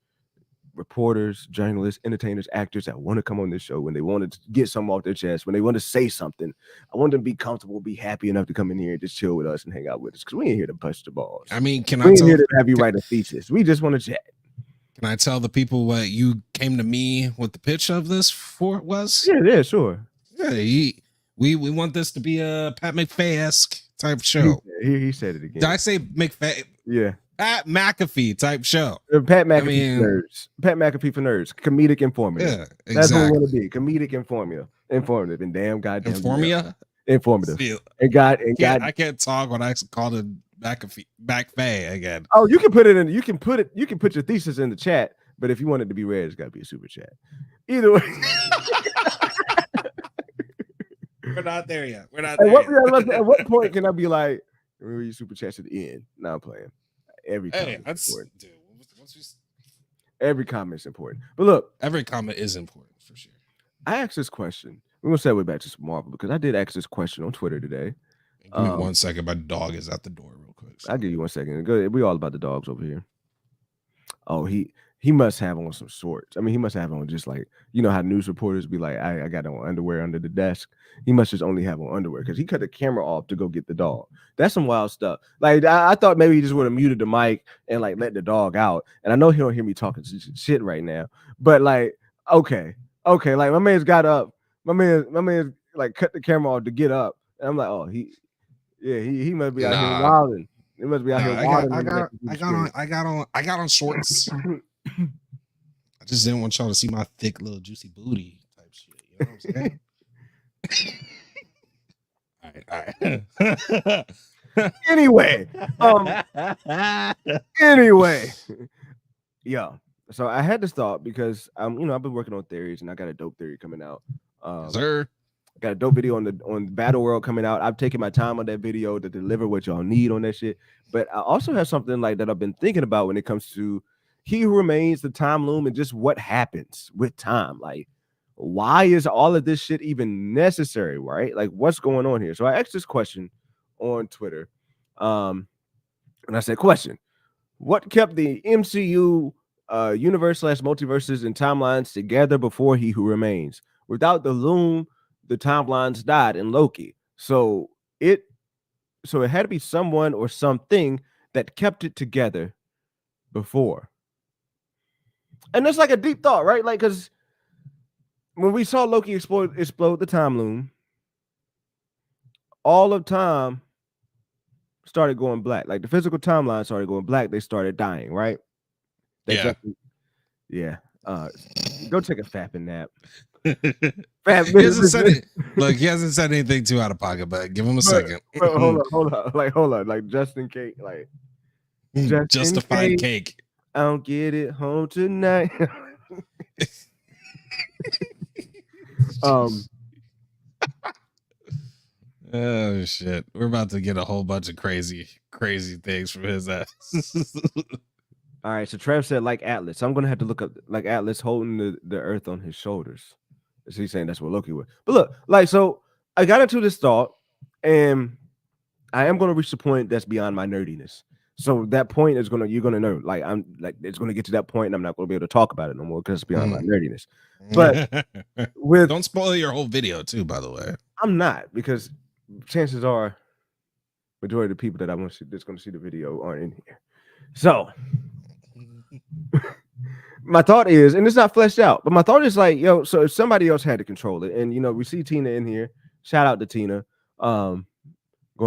S1: reporters, journalists, entertainers, actors that want to come on this show when they want to get something off their chest, when they want to say something. I want them to be comfortable, be happy enough to come in here and just chill with us and hang out with us, because we ain't here to bust the balls.
S2: I mean,
S1: we ain't here to have you write a thesis. We just want to chat.
S2: Can I tell the people what you came to me with the pitch of this for was?
S1: Yeah, sure.
S2: Yeah, we want this to be a Pat McAfee-esque type show.
S1: He said it again.
S2: Did I say McAfee?
S1: Yeah.
S2: Pat McAfee type show.
S1: Pat McAfee for nerds. Pat McAfee for nerds. Comedic informative. Yeah, exactly. That's what we want to be. Comedic informative and damn goddamn informative.
S2: I can't talk when I called it McAfee again.
S1: Oh, you can put it in. You can put your thesis in the chat, but if you want it to be read, it's got to be a super chat. Either way.
S2: We're not there yet.
S1: At what point can I be like, remember your super chats at the end? Now I'm playing. Every comment important. Dude, every comment's important. But look,
S2: every comment is important for sure.
S1: I asked this question. We're gonna segue back to some Marvel, because I did ask this question on Twitter today.
S2: Give me 1 second. My dog is at the door real quick.
S1: So. I'll give you 1 second. Good. We all about the dogs over here. Oh, he must have on some shorts. I mean, he must have on just like, you know how news reporters be like, I got on underwear under the desk. He must just only have on underwear, because he cut the camera off to go get the dog. That's some wild stuff. Like, I thought maybe he just would have muted the mic and like let the dog out. And I know he don't hear me talking shit right now, but like, okay. Like, my man's got up. My man like cut the camera off to get up. And I'm like, oh, he must be out here wilding. He must be out here wilding.
S2: I got on shorts. I just didn't want y'all to see my thick little juicy booty type shit. You know what I'm saying? All right.
S1: Anyway, yeah. So I had this thought because I've been working on theories, and I got a dope theory coming out.
S2: Sir,
S1: I got a dope video on Battle World coming out. I've taken my time on that video to deliver what y'all need on that shit. But I also have something like that I've been thinking about when it comes to He Who Remains, the time loom, and just what happens with time. Like, why is all of this shit even necessary, right? Like, what's going on here? So I asked this question on Twitter. And I said, question, what kept the MCU universe / multiverses and timelines together before He Who Remains? Without the loom, the timelines died in Loki. So it had to be someone or something that kept it together before. And that's like a deep thought, right? Like, because when we saw Loki explode the time loom, all of time started going black. Like, the physical timeline started going black. They started dying, right? Yeah. Go take a fapping nap.
S2: He hasn't said anything too out of pocket, but give him a second.
S1: Hold on. Like, just in case, like,
S2: justified cake.
S1: I don't get it home tonight.
S2: Oh shit, we're about to get a whole bunch of crazy things from his ass.
S1: All right, so Trev said like Atlas. So I'm gonna have to look up like Atlas holding the earth on his shoulders. So he's saying that's what Loki was. But look, like, so I got into this thought, and I am gonna reach the point that's beyond my nerdiness. So that point is you're gonna know. Like, I'm like, it's gonna get to that point, and I'm not gonna be able to talk about it no more because it's beyond my nerdiness. But
S2: don't spoil your whole video too, by the way.
S1: I'm not, because chances are majority of the people that I want to that's gonna see the video aren't in here. So my thought is, and it's not fleshed out, but my thought is like, yo, so if somebody else had to control it, and we see Tina in here, shout out to Tina, going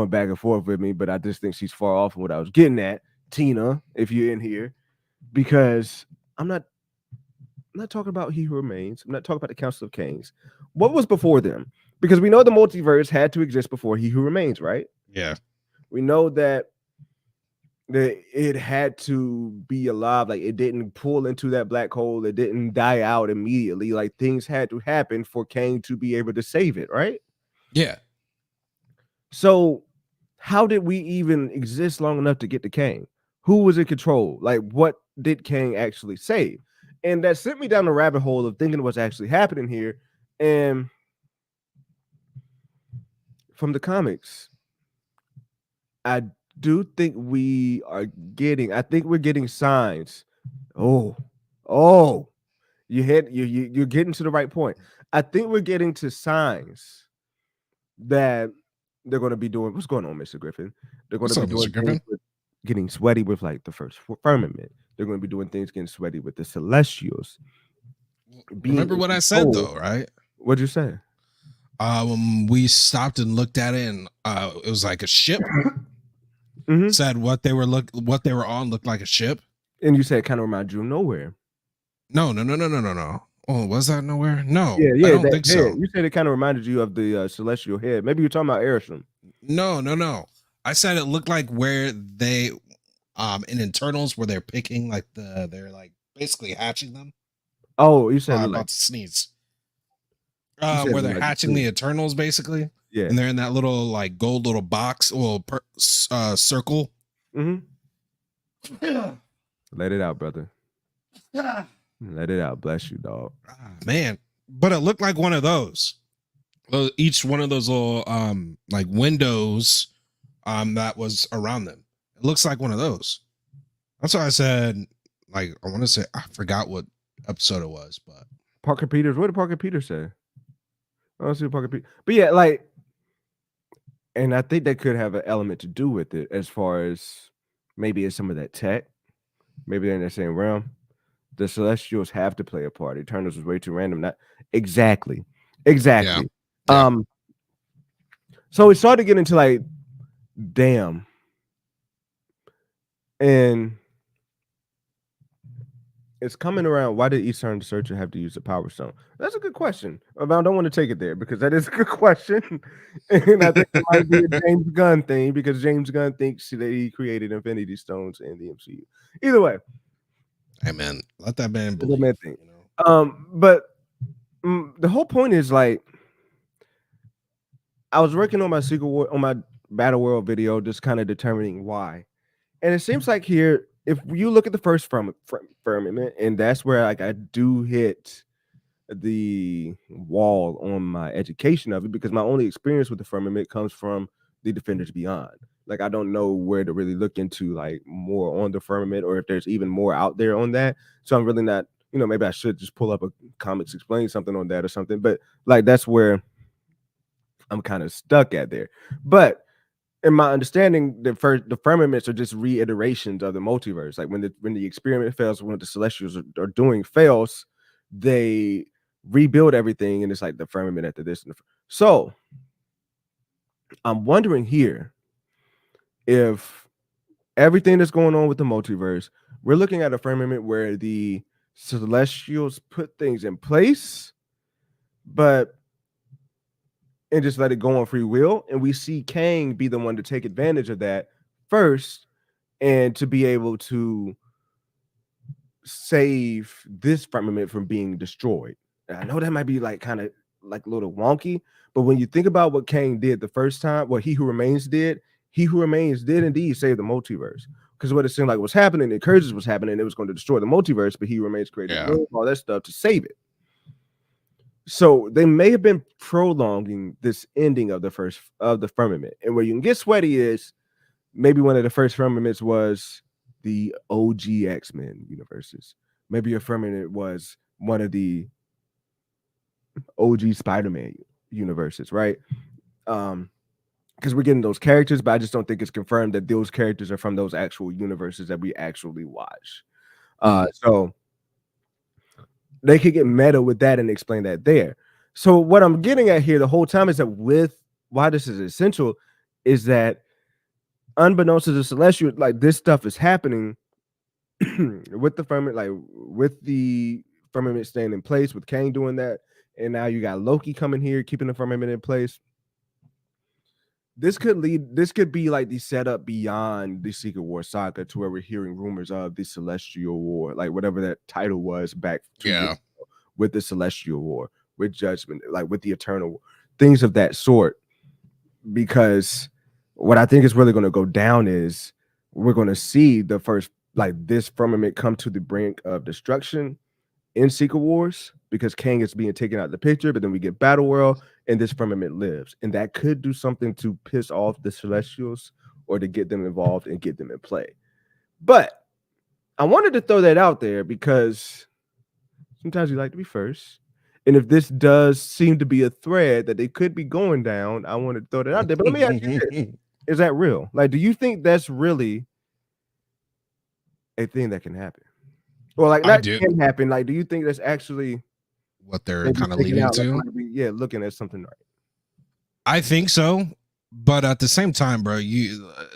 S1: back and forth with me, but I just think she's far off from what I was getting at. Tina, if you're in here, because I'm not talking about He Who Remains. I'm not talking about the Council of Kings. What was before them? Because we know the multiverse had to exist before He Who Remains, right?
S2: Yeah.
S1: We know that it had to be alive. Like, it didn't pull into that black hole. It didn't die out immediately. Like, things had to happen for Kang to be able to save it, right?
S2: Yeah.
S1: So how did we even exist long enough to get to Kang? Who was in control? Like, what did Kang actually save? And that sent me down the rabbit hole of thinking what's actually happening here. And from the comics, I do think we're getting signs. You're getting to the right point. I think we're getting to signs that they're going to be doing. What's going on, Mr. Griffin? They're going to be doing things with getting sweaty with like the first firmament. They're going to be doing things getting sweaty with the Celestials.
S2: Remember what I said though, right?
S1: What'd you say?
S2: When we stopped and looked at it, and it was like a ship. Mm-hmm. Said what they were on looked like a ship.
S1: And you said it kind of reminded you of Nowhere.
S2: No. Oh, was that Nowhere? No.
S1: Yeah.
S2: I don't think so.
S1: You said it kind of reminded you of the celestial head. Maybe you're talking about Arishem.
S2: No. I said it looked like where they in Internals where they're picking like they're like basically hatching them.
S1: Oh, you said
S2: I'm about to sneeze. Where they're hatching the Eternals basically.
S1: Yeah.
S2: And they're in that little like gold little box, circle.
S1: Mm-hmm. Let it out, brother. Let it out. Bless you, dog.
S2: Man. But it looked like one of those. Each one of those little like windows that was around them. It looks like one of those. That's why I said, like, I want to say, I forgot what episode it was, but
S1: Parker Peters. What did Parker Peters say? I don't see Parker Peters. But yeah, like, and I think that could have an element to do with it as far as maybe it's some of that tech. Maybe they're in the same realm. The Celestials have to play a part. Eternals was way too random. Not exactly. Yeah. So it started to get into like, damn. And it's coming around. Why did Eastern Searcher have to use the Power Stone? That's a good question. I don't want to take it there because that is a good question. And I think it might be a James Gunn thing because James Gunn thinks that he created Infinity Stones in the MCU. Either way.
S2: Hey man, let that man believe.
S1: Thing. You know? But the whole point is like, I was working on my Secret War, on my Battle World video, just kind of determining why. And it seems like here, if you look at the first firmament, and that's where like I do hit the wall on my education of it, because my only experience with the firmament comes from the Defenders Beyond. Like, I don't know where to really look into like more on the firmament, or if there's even more out there on that. So I'm really not, maybe I should just pull up a comics explain something on that or something. But like, that's where I'm kind of stuck at there. But in my understanding, the firmaments are just reiterations of the multiverse. Like when the experiment fails, when the Celestials are doing fails, they rebuild everything, and it's like the firmament after this. So I'm wondering here if everything that's going on with the multiverse, we're looking at a firmament where the Celestials put things in place, and just let it go on free will. And we see Kang be the one to take advantage of that first and to be able to save this firmament from being destroyed. And I know that might be like kind of like a little wonky, but when you think about what Kang did the first time, what He Who Remains did indeed save the multiverse. Because what it seemed like was happening, the incursions was happening, it was going to destroy the multiverse, but He Who Remains created all that stuff to save it. So they may have been prolonging this ending of the firmament. And where you can get sweaty is maybe one of the first firmaments was the OG X-Men universes. Maybe a firmament was one of the OG Spider-Man universes, right? Because we're getting those characters, but I just don't think it's confirmed that those characters are from those actual universes that we actually watch. So they could get meta with that and explain that there. So what I'm getting at here the whole time is that why this is essential is that unbeknownst to the Celestial, like this stuff is happening with the firmament, like with the firmament staying in place, with Kang doing that, and now you got Loki coming here, keeping the firmament in place. This could be like the setup beyond the Secret War saga to where we're hearing rumors of the Celestial War, like whatever that title was back 2 years ago, with the Celestial War, with Judgment, like with the Eternal War, things of that sort. Because what I think is really going to go down is we're going to see the first, like, this firmament come to the brink of destruction in Secret Wars, because Kang is being taken out of the picture, but then we get Battle World and this firmament lives, and that could do something to piss off the Celestials or to get them involved and get them in play. But I wanted to throw that out there because sometimes you like to be first, and if this does seem to be a thread that they could be going down, I want to throw that out there. But let me ask you this: is that real? Like, do you think that's really a thing that can happen? Or like, not can happen, like, do you think that's actually
S2: what they're kind of leading to?
S1: Like, looking at something right.
S2: I think so, but at the same time, bro,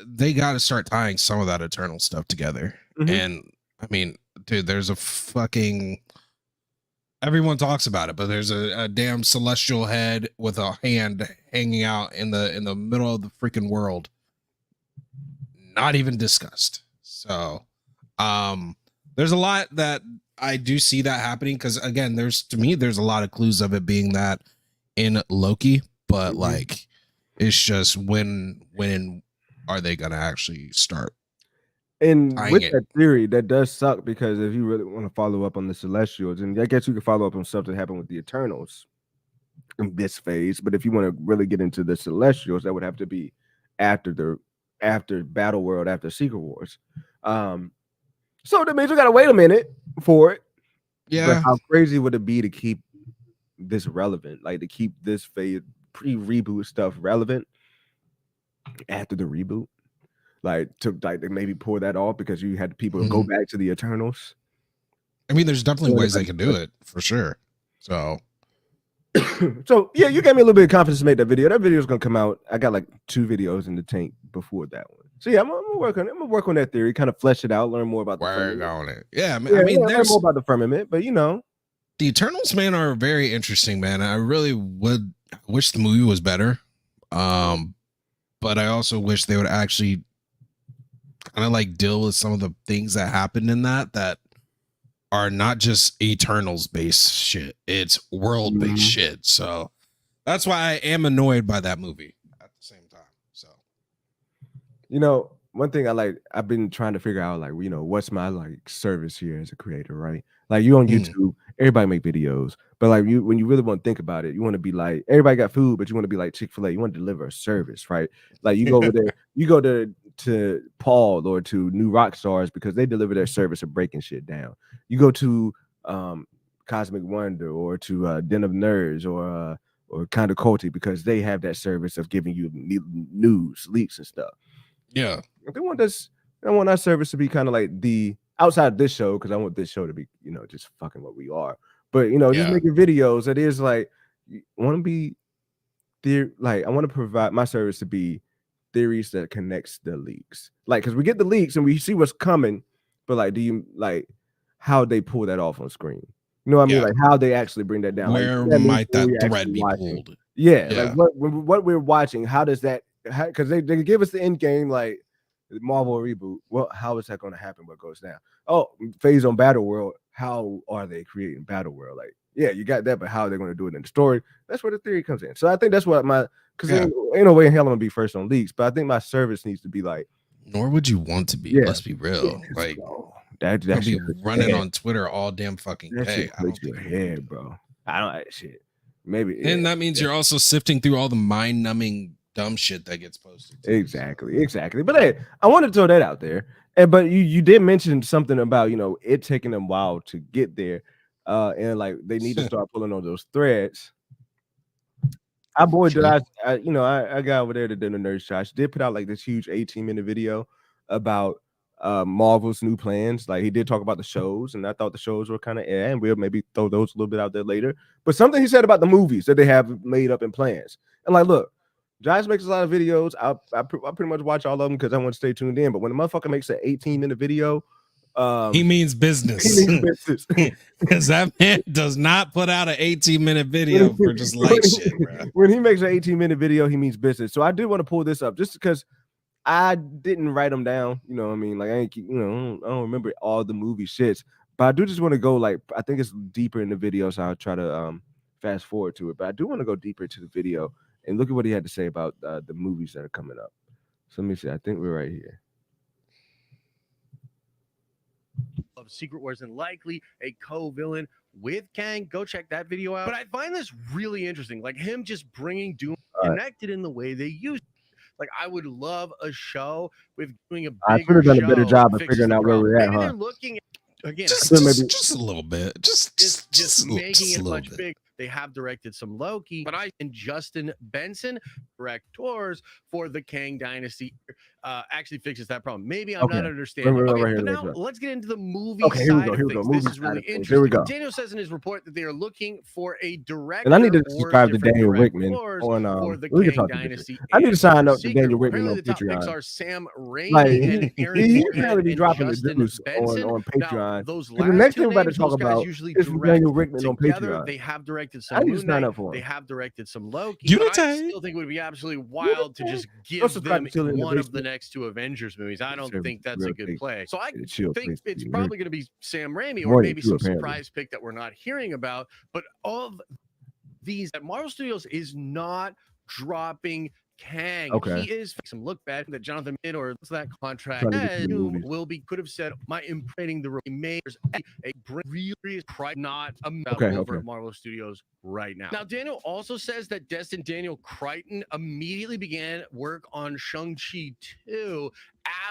S2: they got to start tying some of that Eternal stuff together. And I mean, dude, there's a fucking, everyone talks about it, but there's a damn celestial head with a hand hanging out in the middle of the freaking world, not even discussed. So there's a lot that I do see that happening, because again, there's a lot of clues of it being that in Loki, but like, it's just when are they gonna actually start?
S1: And with that theory, that does suck, because if you really want to follow up on the Celestials, and I guess you can follow up on stuff that happened with the Eternals in this phase, but if you want to really get into the Celestials, that would have to be after Battle World, after Secret Wars. So that means we gotta wait a minute for it.
S2: Yeah.
S1: But how crazy would it be to keep this relevant? Like, to keep this phase pre-reboot stuff relevant after the reboot? Like, to maybe pull that off, because you had people go back to the Eternals.
S2: I mean, there's definitely ways they can do it for sure. So
S1: so yeah, you gave me a little bit of confidence to make that video. That video is gonna come out. I got like 2 videos in the tank before that one. So yeah, I'm gonna work on that theory, kind of flesh it out, learn more about the firmament.
S2: Yeah, I mean,
S1: there's more about the firmament, but
S2: the Eternals, man, are very interesting, man. I really wish the movie was better. But I also wish they would actually kind of like deal with some of the things that happened in that are not just Eternals based shit. It's world based shit. So that's why I am annoyed by that movie at the same time. So,
S1: one thing I've been trying to figure out, like, what's my like service here as a creator, right? Like, you on YouTube, everybody make videos, but like when you really want to think about it, you want to be like, everybody got food, but you want to be like Chick-fil-A. You want to deliver a service, right? Like, you go over there, you go to Paul or to New Rock Stars because they deliver their service of breaking shit down. You go to Cosmic Wonder or to Den of Nerds or Kind of Culty because they have that service of giving you news, leaks, and stuff.
S2: Yeah,
S1: they want this. I want our service to be kind of like the outside of this show, because I want this show to be, just fucking what we are. But just making videos that is like, I want to be there. Like, I want to provide my service to be theories that connects the leaks, like, because we get the leaks and we see what's coming, but like, do you like how they pull that off on screen? You know what I mean? Like, how they actually bring that down.
S2: Where might that thread be pulled?
S1: Yeah, like what we're watching. How does that? Because they give us the end game, like Marvel reboot. Well, how is that going to happen? What goes down? Oh, phase on Battle World. How are they creating Battle World? Like, yeah, you got that, but how are they going to do it in the story? That's where the theory comes in. So I think that's what because ain't no way in hell I'm gonna be first on leaks, but I think my service needs to be like.
S2: Nor would you want to be. Yeah, let's be real. Like, that be running on Twitter all damn fucking day.
S1: I don't your head, bro. I don't like shit. Maybe,
S2: and that means you're also sifting through all the mind-numbing dumb shit that gets posted.
S1: Exactly. But hey, I wanted to throw that out there. But you did mention something about it taking them a while to get there, and like they need to start pulling on those threads. Our boy Josh, I got over there to dinner nerds. Josh did put out like this huge 18-minute video about Marvel's new plans. Like, he did talk about the shows, and I thought the shows were kind of and we'll maybe throw those a little bit out there later. But something he said about the movies that they have made up in plans, and like, look, Josh makes a lot of videos. I pretty much watch all of them because I want to stay tuned in. But when the motherfucker makes an 18-minute video
S2: He means business.
S1: He means business.
S2: Because that man does not put out an 18-minute video for just light shit, bro.
S1: When he makes an 18-minute video, he means business. So I do want to pull this up just because I didn't write them down. You know what I mean? Like, I ain't, you know, I don't remember all the movie shits. But I do just want to go, like, I think it's deeper in the video, so I'll try to fast forward to it. But I do want to go deeper into the video and look at what he had to say about the movies that are coming up. So let me see. I think we're right here.
S4: Of Secret Wars and likely a co-villain with Kang. Go check that video out. But I find this really interesting, like him just bringing Doom connected in the way they use. Like, I would love a show with doing a bigger
S1: I should have done a better job of
S4: fixes
S1: figuring out where we're at.
S4: Maybe they're looking at, again,
S2: just a little bit, just
S4: making it much
S2: bit.
S4: bigger. They have directed some Loki, but and Justin Benson, directors for the Kang Dynasty, actually fixes that problem. Maybe I'm not understanding. But now let's get into the movie side of things. This is really interesting.
S1: Here we go.
S4: Daniel says in his report that they are looking for a director.
S1: And I need to subscribe to Daniel Rickman on
S4: the
S1: we
S4: Kang Dynasty.
S1: I need to sign up to Daniel Rickman on Patreon.
S4: Pixar Sam Raimi
S1: like,
S4: and Aaron
S1: he's going to be dropping the news on Patreon. The next thing we're about to talk about is Daniel Rickman on Patreon.
S4: They have directed some Moon Knight. They have directed some Loki.
S2: But
S4: I still think it would be absolutely wild to just give them one of the next two Avengers movies. I don't think that's a good play. So I think it's probably going to be Sam Raimi or maybe some surprise pick that we're not hearing about. But of these, that Marvel Studios is not dropping Kang. He is some look bad that Jonathan did, or what's that contract will be, could have said my imprinting the makers a really not over Marvel Studios right now. Now Daniel also says that Destin Daniel Crichton immediately began work on Shang-Chi 2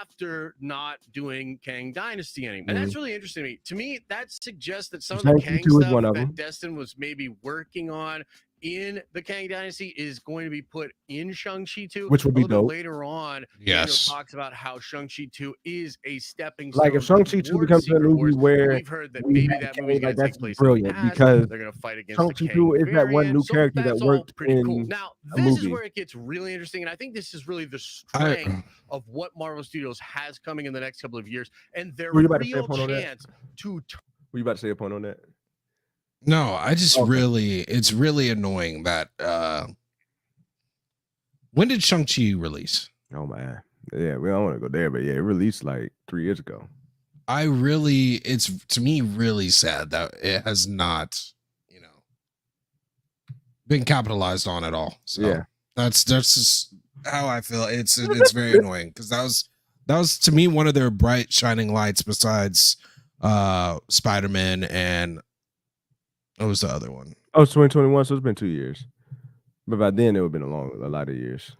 S4: after not doing Kang Dynasty anymore. And that's really interesting to me. To me, that suggests that some of the Kang stuff that Destin was maybe working on in the Kang Dynasty is going to be put in Shang-Chi 2,
S1: which will be dope.
S4: Later on.
S2: Yes,
S4: talks about how Shang-Chi 2 is a stepping stone.
S1: Like if Shang-Chi 2 becomes a movie where
S4: we've heard that maybe that movie's going to take place
S1: brilliant because
S4: they're going to fight against
S1: Shang-Chi 2 is that one new character that worked pretty cool.
S4: Now this is where it gets really interesting, and I think this is really the strength of what Marvel Studios has coming in the next couple of years, and their real chance to.
S1: Were you about to say a point on that?
S2: No, I just it's really annoying that when did Shang-Chi release?
S1: Oh man. Yeah, we don't want to go there, but yeah, it released like 3 years ago.
S2: It's to me really sad that it has not, been capitalized on at all. So
S1: yeah,
S2: that's just how I feel. It's very annoying because that was to me one of their bright shining lights besides Spider-Man and what was the other one?
S1: Oh, it's 2021, so it's been 2 years. But by then it would have been a lot of years.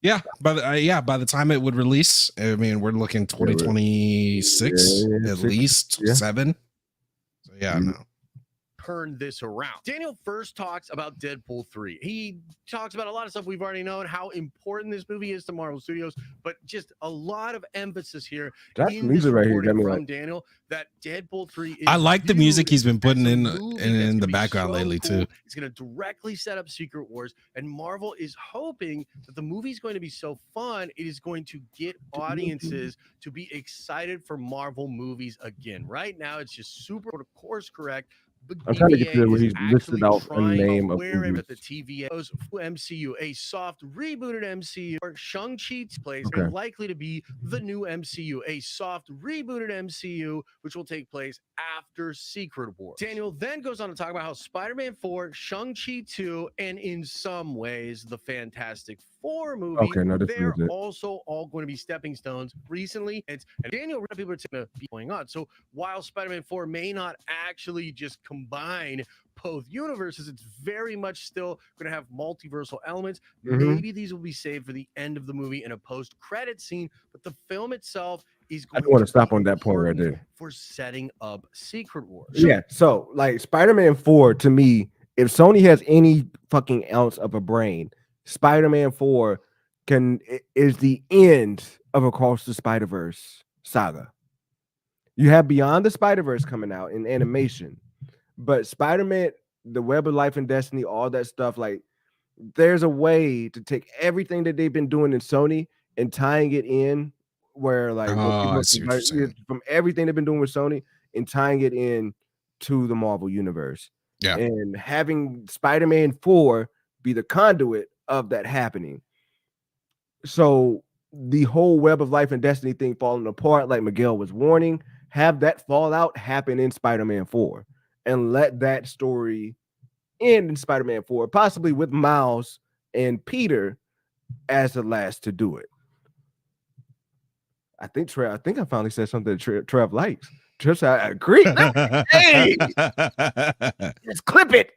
S2: Yeah, by the time it would release, I mean, we're looking 2026 at least 7. So yeah, no.
S4: Turn this around. Daniel first talks about Deadpool 3. He talks about a lot of stuff we've already known, how important this movie is to Marvel Studios, but just a lot of emphasis here in this reporting from Daniel that Deadpool 3 is
S2: I like the music he's been putting in the background lately too.
S4: It's going to directly set up Secret Wars, and Marvel is hoping that the movie is going to be so fun, it is going to get audiences to be excited for Marvel movies again. Right now, it's just super course correct.
S1: I'm trying to get to where he's listed out the name of
S4: wherever the TVA MCU, a soft rebooted MCU, or Shang-Chi's place are likely to be the new MCU, a soft rebooted MCU, which will take place after Secret Wars. Daniel then goes on to talk about how Spider-Man 4, Shang-Chi 2, and in some ways the Fantastic Four movie, they're also all going to be stepping stones recently. And Daniel, people are going to be going on. So while Spider-Man 4 may not actually just combine both universes, it's very much still going to have multiversal elements. Maybe these will be saved for the end of the movie in a post-credit scene, but the film itself is going
S1: I don't want to stop on that point right there
S4: for setting up Secret Wars.
S1: Yeah, so like Spider-Man 4 to me, if Sony has any fucking ounce of a brain, Spider-Man 4 is the end of Across the Spider-Verse saga. You have Beyond the Spider-Verse coming out in animation, but Spider-Man, the Web of Life and Destiny, all that stuff, like there's a way to take everything that they've been doing in Sony and tying it in where like from everything they've been doing with Sony and tying it in to the Marvel universe.
S2: Yeah.
S1: And having Spider-Man 4 be the conduit of that happening. So the whole Web of Life and Destiny thing falling apart, like Miguel was warning, have that fallout happen in Spider-Man 4 and let that story end in Spider-Man 4, possibly with Miles and Peter as the last to do it. I think I finally said something that Trev likes. Trev said, I agree. Hey, just clip it.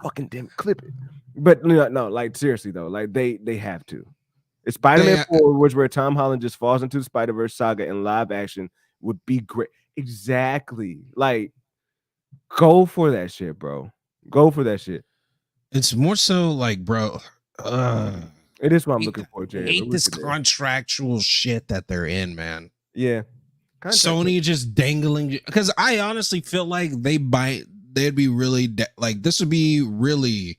S1: Fucking damn it, clip it. But no, like seriously though, like they have to. It's Spider-Man 4, which where Tom Holland just falls into the Spider-Verse saga in live action would be great. Exactly. Like, go for that shit, bro. Go for that shit.
S2: It's more so like, bro.
S1: It is what I'm looking for, Jay.
S2: I hate this contractual shit that they're in, man.
S1: Yeah.
S2: Sony just dangling, because I honestly feel like they'd be really like this would be really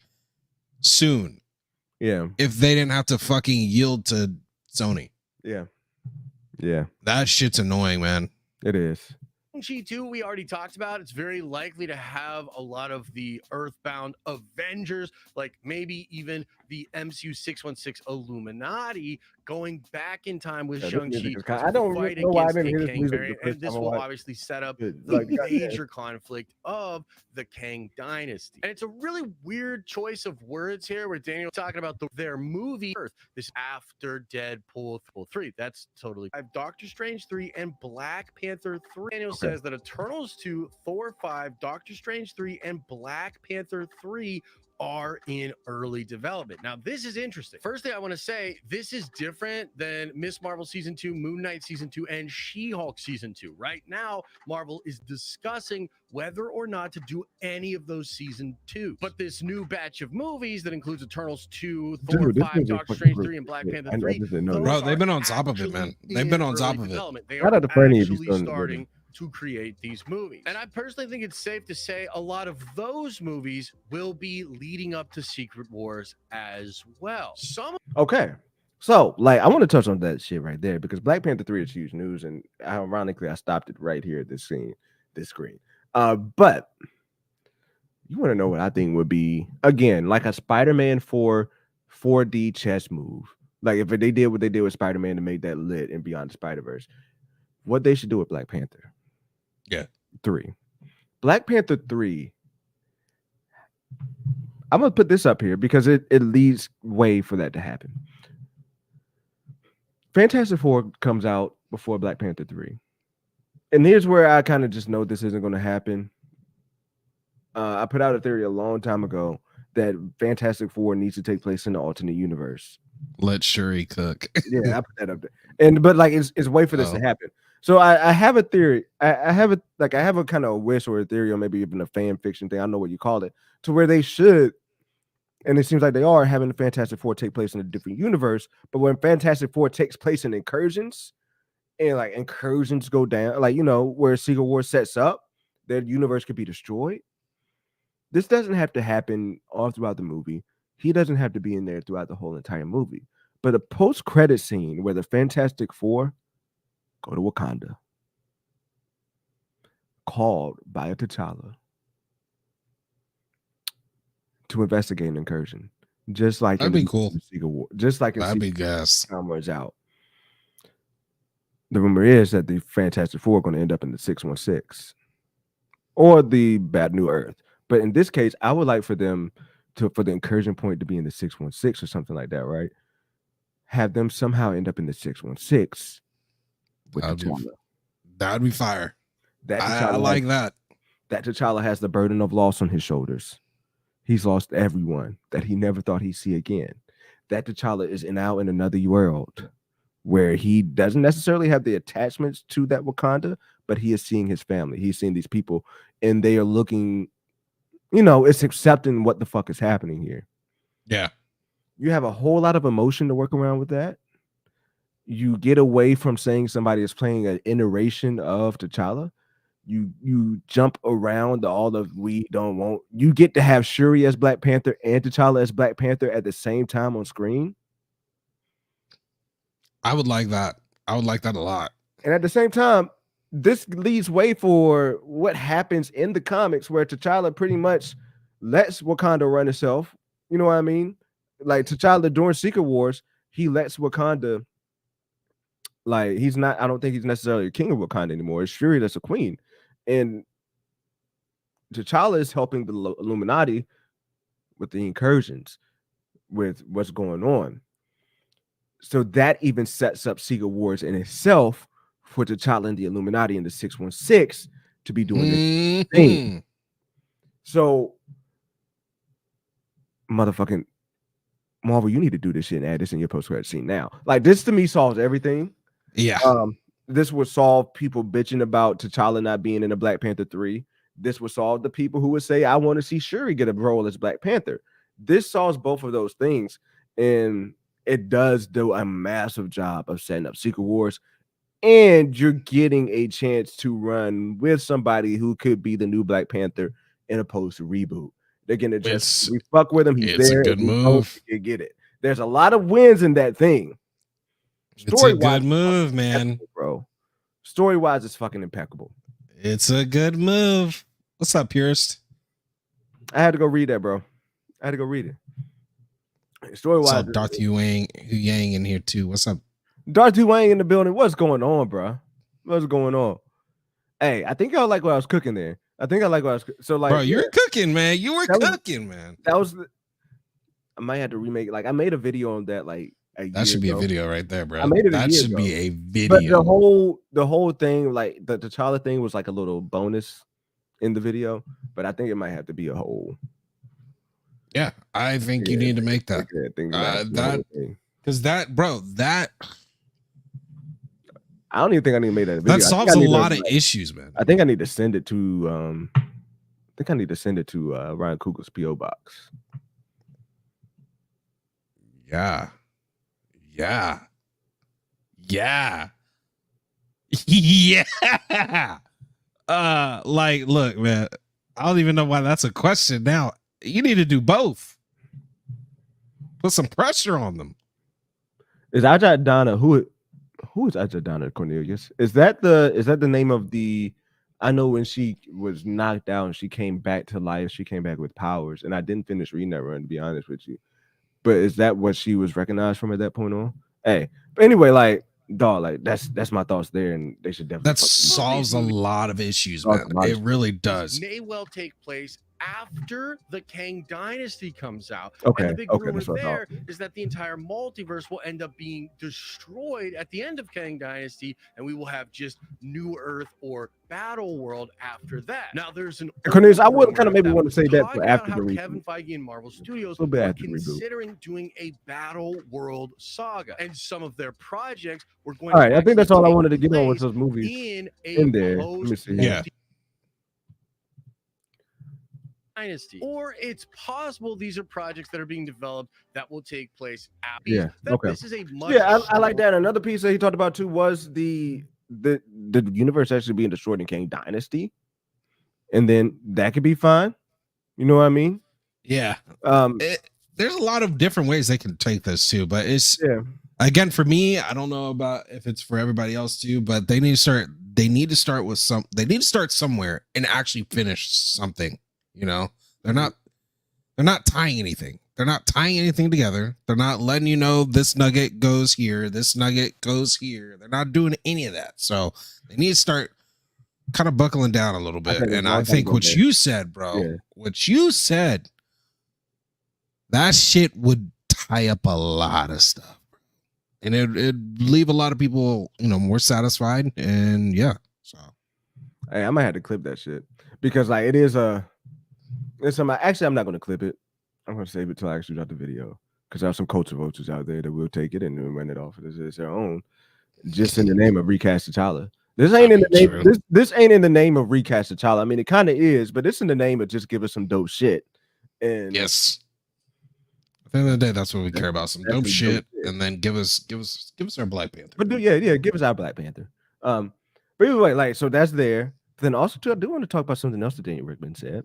S2: soon.
S1: Yeah.
S2: If they didn't have to fucking yield to Sony.
S1: Yeah. Yeah.
S2: That shit's annoying, man.
S1: It is.
S4: G2 we already talked about. It's very likely to have a lot of the Earthbound Avengers, like maybe even the MCU 616 Illuminati going back in time with Shang-Chi to
S1: I don't
S4: fight
S1: know why I
S4: against
S1: didn't hear
S4: the
S1: this
S4: Kang
S1: music
S4: variant,
S1: the
S4: and this will obviously set up the major conflict of the Kang dynasty. And it's a really weird choice of words here where Daniel's talking about their movie Earth, this after Deadpool 3. That's totally. I have Doctor Strange 3 and Black Panther 3. Daniel says that Eternals 2, Thor 5, Doctor Strange 3, and Black Panther 3 are in early development. Now, this is interesting. First thing I want to say, this is different than Miss Marvel Season 2, Moon Knight Season 2, and She-Hulk Season 2. Right now, Marvel is discussing whether or not to do any of those Season 2. But this new batch of movies that includes Eternals 2, Thor 5, Doctor Strange 3, and Black Panther 3,
S2: bro, they've been on top of it, man. They've been on top of it.
S4: They are actually starting to create these movies. And I personally think it's safe to say a lot of those movies will be leading up to Secret Wars as well.
S1: Okay. So, like, I want to touch on that shit right there because Black Panther 3 is huge news, and ironically, I stopped it right here at this screen. But you want to know what I think would be, again, like a Spider-Man 4 4D chess move. Like, if they did what they did with Spider-Man to make that lit and Beyond the Spider-Verse, what they should do with Black Panther. 3. Black Panther 3. I'm gonna put this up here because it leads way for that to happen. Fantastic Four comes out before Black Panther 3. And here's where I kind of just know this isn't going to happen. I put out a theory a long time ago that Fantastic Four needs to take place in the alternate universe.
S2: Let Shuri cook.
S1: Yeah, I put that up there. But like it's way for this to happen. So I have a theory. I have a kind of a wish or a theory, or maybe even a fan fiction thing. I don't know what you call it, to where they should, and it seems like they are having the Fantastic Four take place in a different universe. But when Fantastic Four takes place in incursions, and like incursions go down, like where Secret War sets up, their universe could be destroyed. This doesn't have to happen all throughout the movie. He doesn't have to be in there throughout the whole entire movie. But a post-credit scene where the Fantastic Four go to Wakanda, called by T'Challa to investigate an incursion, just like
S2: that'd be cool.
S1: Just like
S2: that'd be gas.
S1: Cameras out. The rumor is that the Fantastic Four are going to end up in the 616 or the Bad New Earth. But in this case, I would like for them for the incursion point to be in the 616 or something like that, right? Have them somehow end up in the 616 with T'Challa.
S2: That'd be fire. I like that.
S1: That T'Challa has the burden of loss on his shoulders. He's lost everyone that he never thought he'd see again. That T'Challa is now in another world where he doesn't necessarily have the attachments to that Wakanda, but he is seeing his family. He's seeing these people, and they are looking, it's accepting what the fuck is happening here.
S2: Yeah.
S1: You have a whole lot of emotion to work around with that. You get away from saying somebody is playing an iteration of T'Challa. You jump around all of we don't want. You get to have Shuri as Black Panther and T'Challa as Black Panther at the same time on screen.
S2: I would like that. I would like that a lot.
S1: And at the same time, this leads way for what happens in the comics, where T'Challa pretty much lets Wakanda run itself. You know what I mean? Like T'Challa during Secret Wars, he lets Wakanda. Like he's not. I don't think he's necessarily a king of Wakanda anymore. It's Shuri that's a queen, and T'Challa is helping the Illuminati with the incursions, with what's going on. So that even sets up Secret Wars in itself for T'Challa and the Illuminati and the 616 to be doing this thing. So, motherfucking Marvel, you need to do this shit and add this in your post-credit scene now. Like, this to me solves everything.
S2: Yeah.
S1: This would solve people bitching about T'Challa not being in a Black Panther 3. This would solve the people who would say, I want to see Shuri get a role as Black Panther. This solves both of those things. And it does do a massive job of setting up Secret Wars. And you're getting a chance to run with somebody who could be the new Black Panther in opposed to reboot. They're gonna just we fuck with him. He's
S2: it's
S1: there.
S2: A good move.
S1: You get it. There's a lot of wins in that thing.
S2: It's a good move, man.
S1: Bro. Story-wise, it's fucking impeccable.
S2: It's a good move. What's up, Purist?
S1: I had to go read that, bro. I had to go read it. Story-wise,
S2: Darth Yang in here too. What's up?
S1: Darth Yang in the building. What's going on, bro? What's going on? Hey, I think y'all like what I was cooking there. I think I like what I was so like.
S2: Bro, you're cooking, man. You were cooking, man.
S1: That was. I might have to remake. Like I made a video on that. Like
S2: that should be a video right there, bro.
S1: I made it.
S2: That should be a video.
S1: But the whole thing, like the T'Challa thing, was like a little bonus in the video. But I think it might have to be a whole.
S2: Yeah, I think you need to make that. Because that, bro, that.
S1: I don't even think I need to make that video.
S2: That solves a lot of issues, man.
S1: I think I need to send it to Ryan Coogler's PO box.
S2: Yeah. Like, look, man, I don't even know why that's a question now. You need to do both. Put some pressure on them.
S1: Is Ajadana who is Ajadana Cornelius? Is that the name of the? I know when she was knocked out and she came back to life, she came back with powers, and I didn't finish reading that run, to be honest with you. But is that what she was recognized from at that point on? Hey, but anyway, like dog, like that's my thoughts there, and they should definitely.
S2: That solves a lot of issues, man. It really does.
S4: May well take place after the Kang Dynasty comes out.
S1: Okay.
S4: And the big rumor there is that the entire multiverse will end up being destroyed at the end of Kang Dynasty, and we will have just New Earth or Battle World after that. Now, there's an
S1: Cornelius, I would kind of maybe want to say that for after the reboot.
S4: Kevin Feige and Marvel Studios
S1: are
S4: considering doing a Battle World saga, and some of their projects were going.
S1: All right, I think that's all I wanted to get on with those movies in there. Let me see.
S2: Yeah.
S4: Dynasty, or it's possible these are projects that are being developed that will take place after.
S1: Yeah. Okay.
S4: This is a much
S1: I like that. Another piece that he talked about too was the universe actually being destroyed in Kang Dynasty, and then that could be fine. You know what I mean?
S2: Yeah. There's a lot of different ways they can take this too, but it's again for me. I don't know about if it's for everybody else too, but they need to start. They need to start with some. They need to start somewhere and actually finish something. You know, they're not tying anything. They're not tying anything together. They're not letting you know this nugget goes here, this nugget goes here. They're not doing any of that. So they need to start kind of buckling down a little bit. And I think what you said, bro, what you said, that shit would tie up a lot of stuff. And it'd leave a lot of people, you know, more satisfied. And yeah. So
S1: hey, I might have to clip that shit because like it is actually, I'm not going to clip it. I'm going to save it till I actually drop the video because there are some culture vultures out there that will take it and run it off as their own, just in the name of recast T'Challa. This ain't in the name. This ain't in the name of recast T'Challa. I mean, it kind of is, but it's in the name of just give us some dope shit. And
S2: yes, at the end of the day, that's what we care about: some dope shit, and then give us our Black Panther.
S1: But give us our Black Panther. But anyway, like so that's there. Then also too, I do want to talk about something else that Daniel Rickman said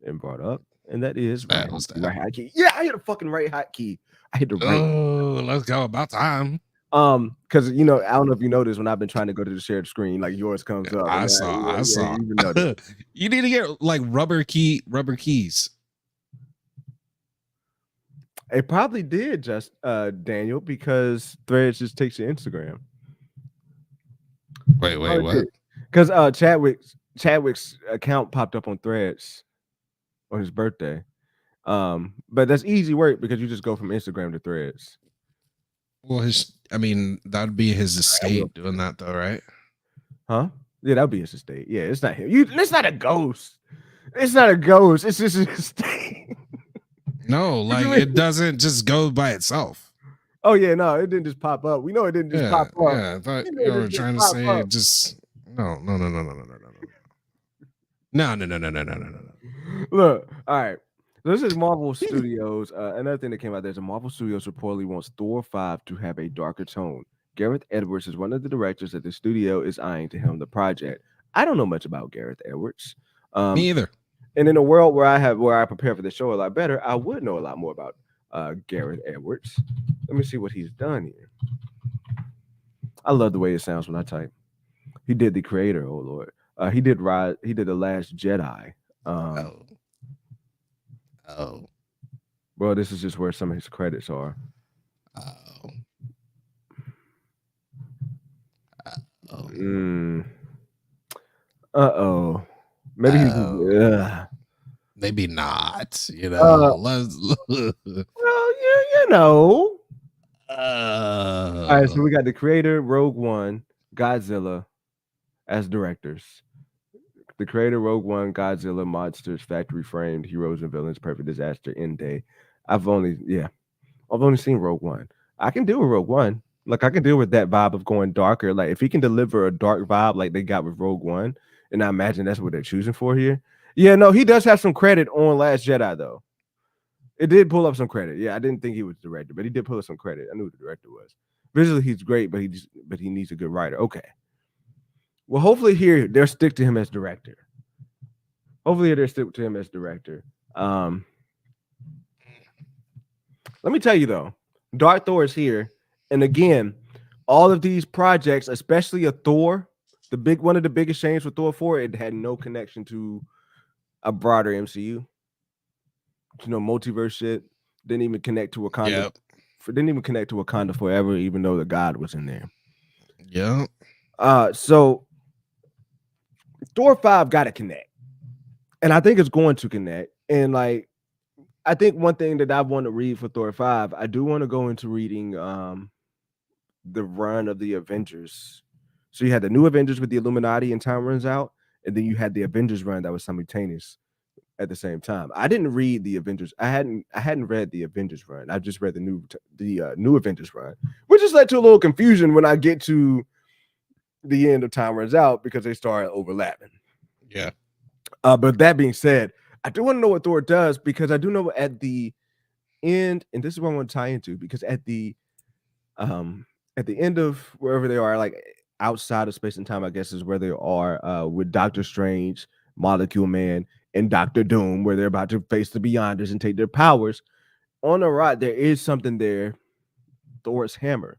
S1: and brought up, and that is right hot key. Yeah, I hit a fucking right hot key. I hit the right.
S2: Oh, let's go. About time.
S1: Because you know, I don't know if you noticed when I've been trying to go to the shared screen, like yours comes up.
S2: I saw.
S1: You
S2: need to get like rubber keys.
S1: It probably did, just Daniel, because Threads just takes your Instagram.
S2: Wait, what?
S1: Because Chadwick's account popped up on Threads on his birthday. But that's easy work because you just go from Instagram to Threads.
S2: Well, that'd be his estate doing that though, right?
S1: Huh? Yeah, that'd be his estate. Yeah, it's not him. It's not a ghost. It's not a ghost. It's just his estate.
S2: No, like it doesn't just go by itself.
S1: Oh yeah, no, it didn't just pop up. We know it didn't just pop up.
S2: Yeah, I thought you were trying to say it just no.
S1: Look, all right. This is Marvel Studios. Another thing that came out, there's a Marvel Studios reportedly wants Thor 5 to have a darker tone. Gareth Edwards is one of the directors that the studio is eyeing to helm the project. I don't know much about Gareth Edwards.
S2: Me either.
S1: And in a world where I prepare for the show a lot better, I would know a lot more about Gareth Edwards. Let me see what he's done here. I love the way it sounds when I type. He did The Creator. Oh Lord. He did The Last Jedi. Well, this is just where some of his credits are. Maybe
S2: maybe not. You know.
S1: Well, you know. All right, so we got The Creator, Rogue One, Godzilla as directors. The Creator, Rogue One, Godzilla, Monsters, Factory Framed, Heroes and Villains, Perfect Disaster, End Day. I've only seen Rogue One. I can deal with Rogue One. Like I can deal with that vibe of going darker. Like if he can deliver a dark vibe like they got with Rogue One, and I imagine that's what they're choosing for here. Yeah, no, he does have some credit on Last Jedi though. It did pull up some credit. Yeah, I didn't think he was the director, but he did pull up some credit. I knew who the director was. Visually, he's great, but he needs a good writer. Okay. Well, hopefully here they'll stick to him as director. Let me tell you though, Dark Thor is here, and again, all of these projects, especially a Thor, one of the biggest shames for Thor 4, it had no connection to a broader MCU. You know, multiverse shit didn't even connect to Wakanda.
S2: Yep.
S1: Didn't even connect to Wakanda Forever, even though the God was in there.
S2: Yeah.
S1: So Thor 5 got to connect, and I think it's going to connect. And like, I think one thing that I want to read for Thor 5, I do want to go into reading the run of the Avengers. So you had the new Avengers with the Illuminati and Time Runs Out, and then you had the Avengers run that was simultaneous at the same time. I didn't read the Avengers. I hadn't read the Avengers run. I just read the new Avengers run, which has led to a little confusion when I get to the end of Time Runs Out because they start overlapping.
S2: Yeah.
S1: But that being said, I do want to know what Thor does because I do know at the end, and this is what I want to tie into, because at the end of wherever they are, like outside of space and time, I guess is where they are with Doctor Strange, Molecule Man, and Doctor Doom, where they're about to face the Beyonders and take their powers. On the right, there is something there. Thor's hammer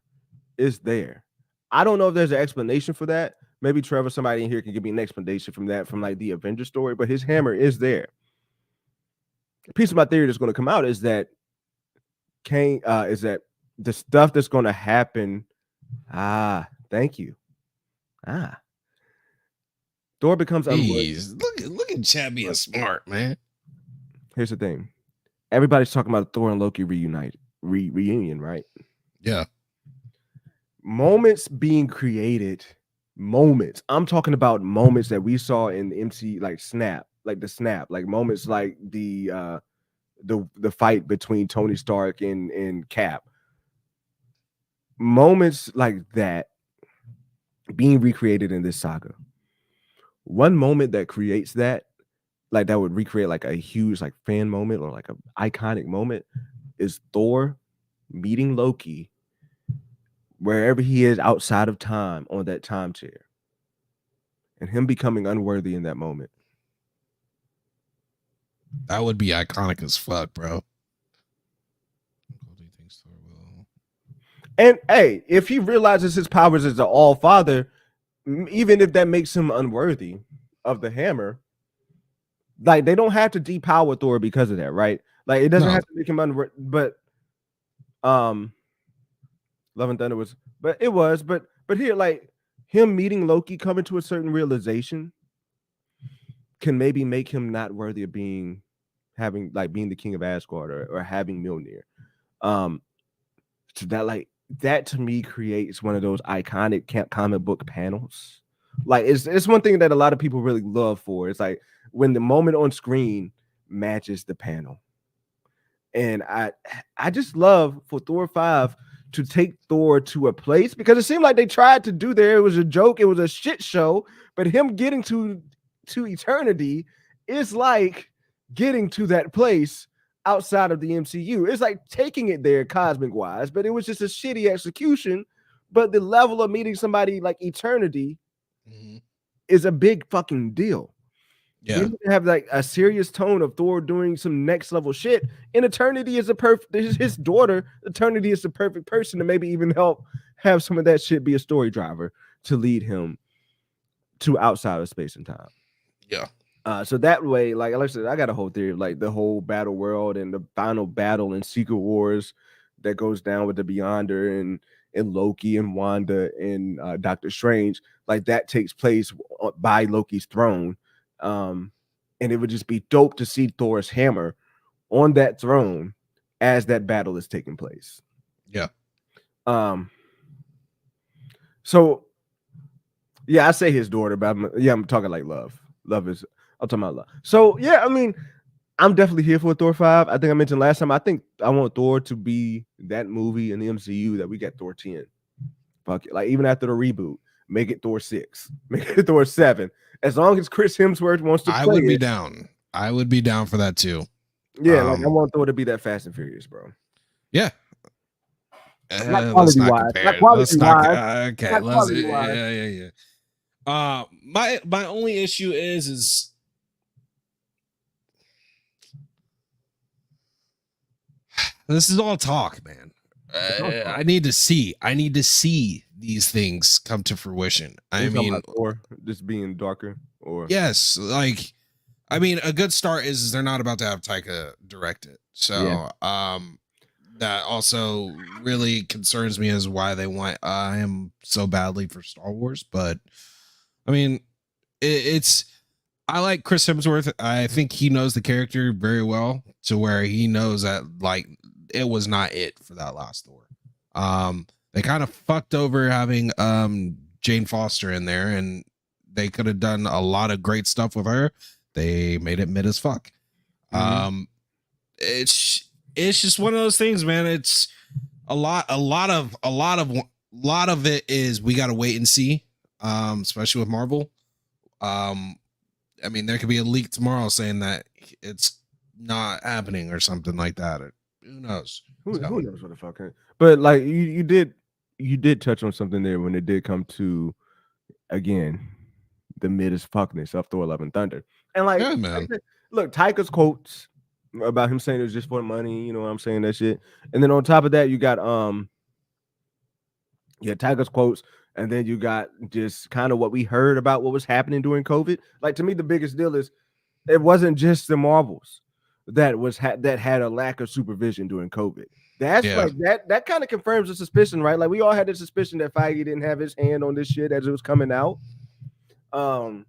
S1: is there. I don't know if there's an explanation for that. Maybe Trevor, somebody in here can give me an explanation from that, from like the Avenger story, but his hammer is there. A piece of my theory that's going to come out is that is that the stuff that's going to happen. Thank you. Thor becomes
S2: look at Chad being smart, man.
S1: Here's the thing. Everybody's talking about Thor and Loki reunion, right?
S2: Yeah.
S1: Moments being created. Moments. I'm talking about moments that we saw in the MC, like the snap, like moments like the fight between Tony Stark and Cap. Moments like that being recreated in this saga. One moment that creates that, like that would recreate like a huge like fan moment or like an iconic moment, is Thor meeting Loki wherever he is outside of time on that time chair, and him becoming unworthy in that moment.
S2: That would be iconic as fuck, bro.
S1: And hey, if he realizes his powers as the All Father, even if that makes him unworthy of the hammer, like they don't have to depower Thor because of that, right? Like it doesn't have to make him unworthy. But Love and Thunder was, but here, like him meeting Loki, coming to a certain realization, can maybe make him not worthy of being the king of Asgard or having Mjolnir. So that to me creates one of those iconic comic book panels. Like it's one thing that a lot of people really love for. It's like when the moment on screen matches the panel. And I just love for Thor 5 to take Thor to a place, because it seemed like they tried to do there. It was a joke, it was a shit show, but him getting to eternity is like getting to that place outside of the MCU. It's like taking it there cosmic wise, but it was just a shitty execution. But the level of meeting somebody like eternity is a big fucking deal. Yeah, you have like a serious tone of Thor doing some next level shit. And Eternity is his daughter. Eternity is the perfect person to maybe even help have some of that shit be a story driver to lead him to outside of space and time.
S2: Yeah.
S1: So that way, like I said, I got a whole theory of like the whole battle world and the final battle in Secret Wars that goes down with the Beyonder and Loki and Wanda and Doctor Strange. Like that takes place by Loki's throne. And it would just be dope to see Thor's hammer on that throne as that battle is taking place.
S2: Yeah.
S1: So yeah, I say his daughter, but I'm talking like love. I'm talking about love. So yeah, I mean, I'm definitely here for Thor 5. I think I mentioned last time, I think I want Thor to be that movie in the MCU that we got Thor 10. Fuck it. Like even after the reboot, make it Thor 6, make it Thor 7. As long as Chris Hemsworth wants to play,
S2: I would be down. I would be down for that too.
S1: Yeah, like I want Thor to be that Fast and Furious, bro.
S2: Yeah.
S1: Let's not compare.
S2: Okay, let's yeah. My only issue is this is all talk, man. I need to see these things come to fruition. I mean,
S1: or just being darker, or
S2: yes, like I mean, a good start is they're not about to have Taika direct it, so that also really concerns me as why they want him so badly for Star Wars. But I mean, I like Chris Hemsworth. I think he knows the character very well to where he knows that like it was not it for that last Thor. They kind of fucked over having Jane Foster in there, and they could have done a lot of great stuff with her. They made it mid as fuck. It's just one of those things, man. It's a lot of it is we got to wait and see, especially with Marvel. I mean, there could be a leak tomorrow saying that it's not happening or something like that. Who knows?
S1: Who knows what the fuck? But like you did touch on something there when it did come to, again, the mid as fuckness of Thor: Love and Thunder. And like, yeah, man. Look, Taika's quotes about him saying it was just for money, you know what I'm saying, that shit. And then on top of that, you got Taika's quotes, and then you got just kind of what we heard about what was happening during COVID. Like to me, the biggest deal is it wasn't just the Marvels that had a lack of supervision during COVID. That's like that kind of confirms the suspicion, right? Like we all had the suspicion that Feige didn't have his hand on this shit as it was coming out. And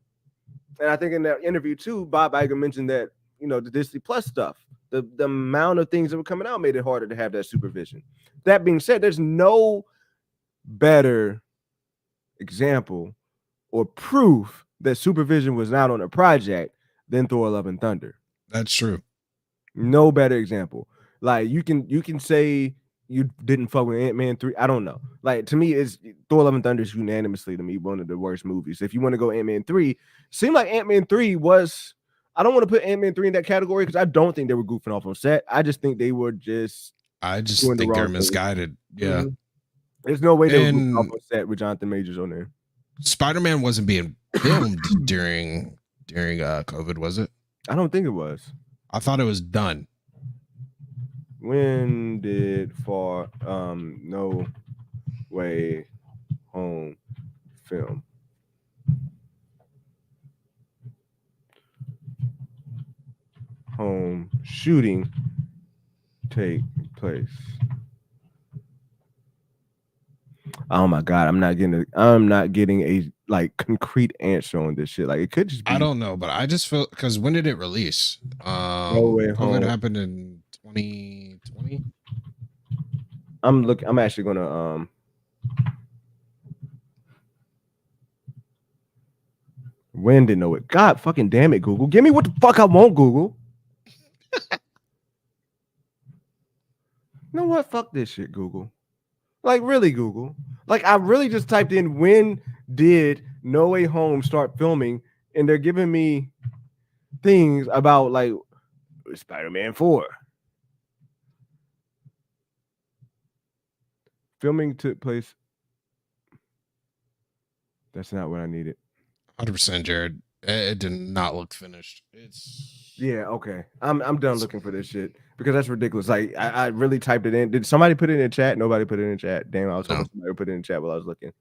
S1: I think in that interview too, Bob Iger mentioned that, you know, the Disney Plus stuff, the amount of things that were coming out made it harder to have that supervision. That being said, there's no better example or proof that supervision was not on a project than Thor: Love and Thunder.
S2: That's true.
S1: No better example. Like you can say you didn't fuck with Ant-Man 3. I don't know. Like to me, it's Thor: Love and Thunder is unanimously to me one of the worst movies. If you want to go Ant-Man 3, seemed like Ant-Man 3 was. I don't want to put Ant-Man 3 in that category because I don't think they were goofing off on set. I just think they were just.
S2: I just think they're misguided. Yeah.
S1: There's no way they were goofing off on set with Jonathan Majors on there.
S2: Spider-Man wasn't being filmed during COVID, was it?
S1: I don't think it was.
S2: I thought it was done.
S1: When did no Way Home film. Home shooting take place. Oh my God, I'm not getting a like concrete answer on this shit. Like it could just be.
S2: I don't know, but I just feel because when did it release?
S1: No Way Home.
S2: COVID happened in 2020.
S1: I'm actually gonna when did know it? God fucking damn it, Google. Give me what the fuck I want, Google. You know what? Fuck this shit, Google. Like really, Google. Like I really just typed in when did No Way Home start filming, and they're giving me things about like Spider-Man 4. Filming took place. That's not what I needed.
S2: 100%, Jared. It did not look finished.
S1: Yeah, okay. I'm done looking for this shit because that's ridiculous. Like I really typed it in. Did somebody put it in the chat? Nobody put it in the chat. Damn, I was hoping somebody put it in the chat while I was looking.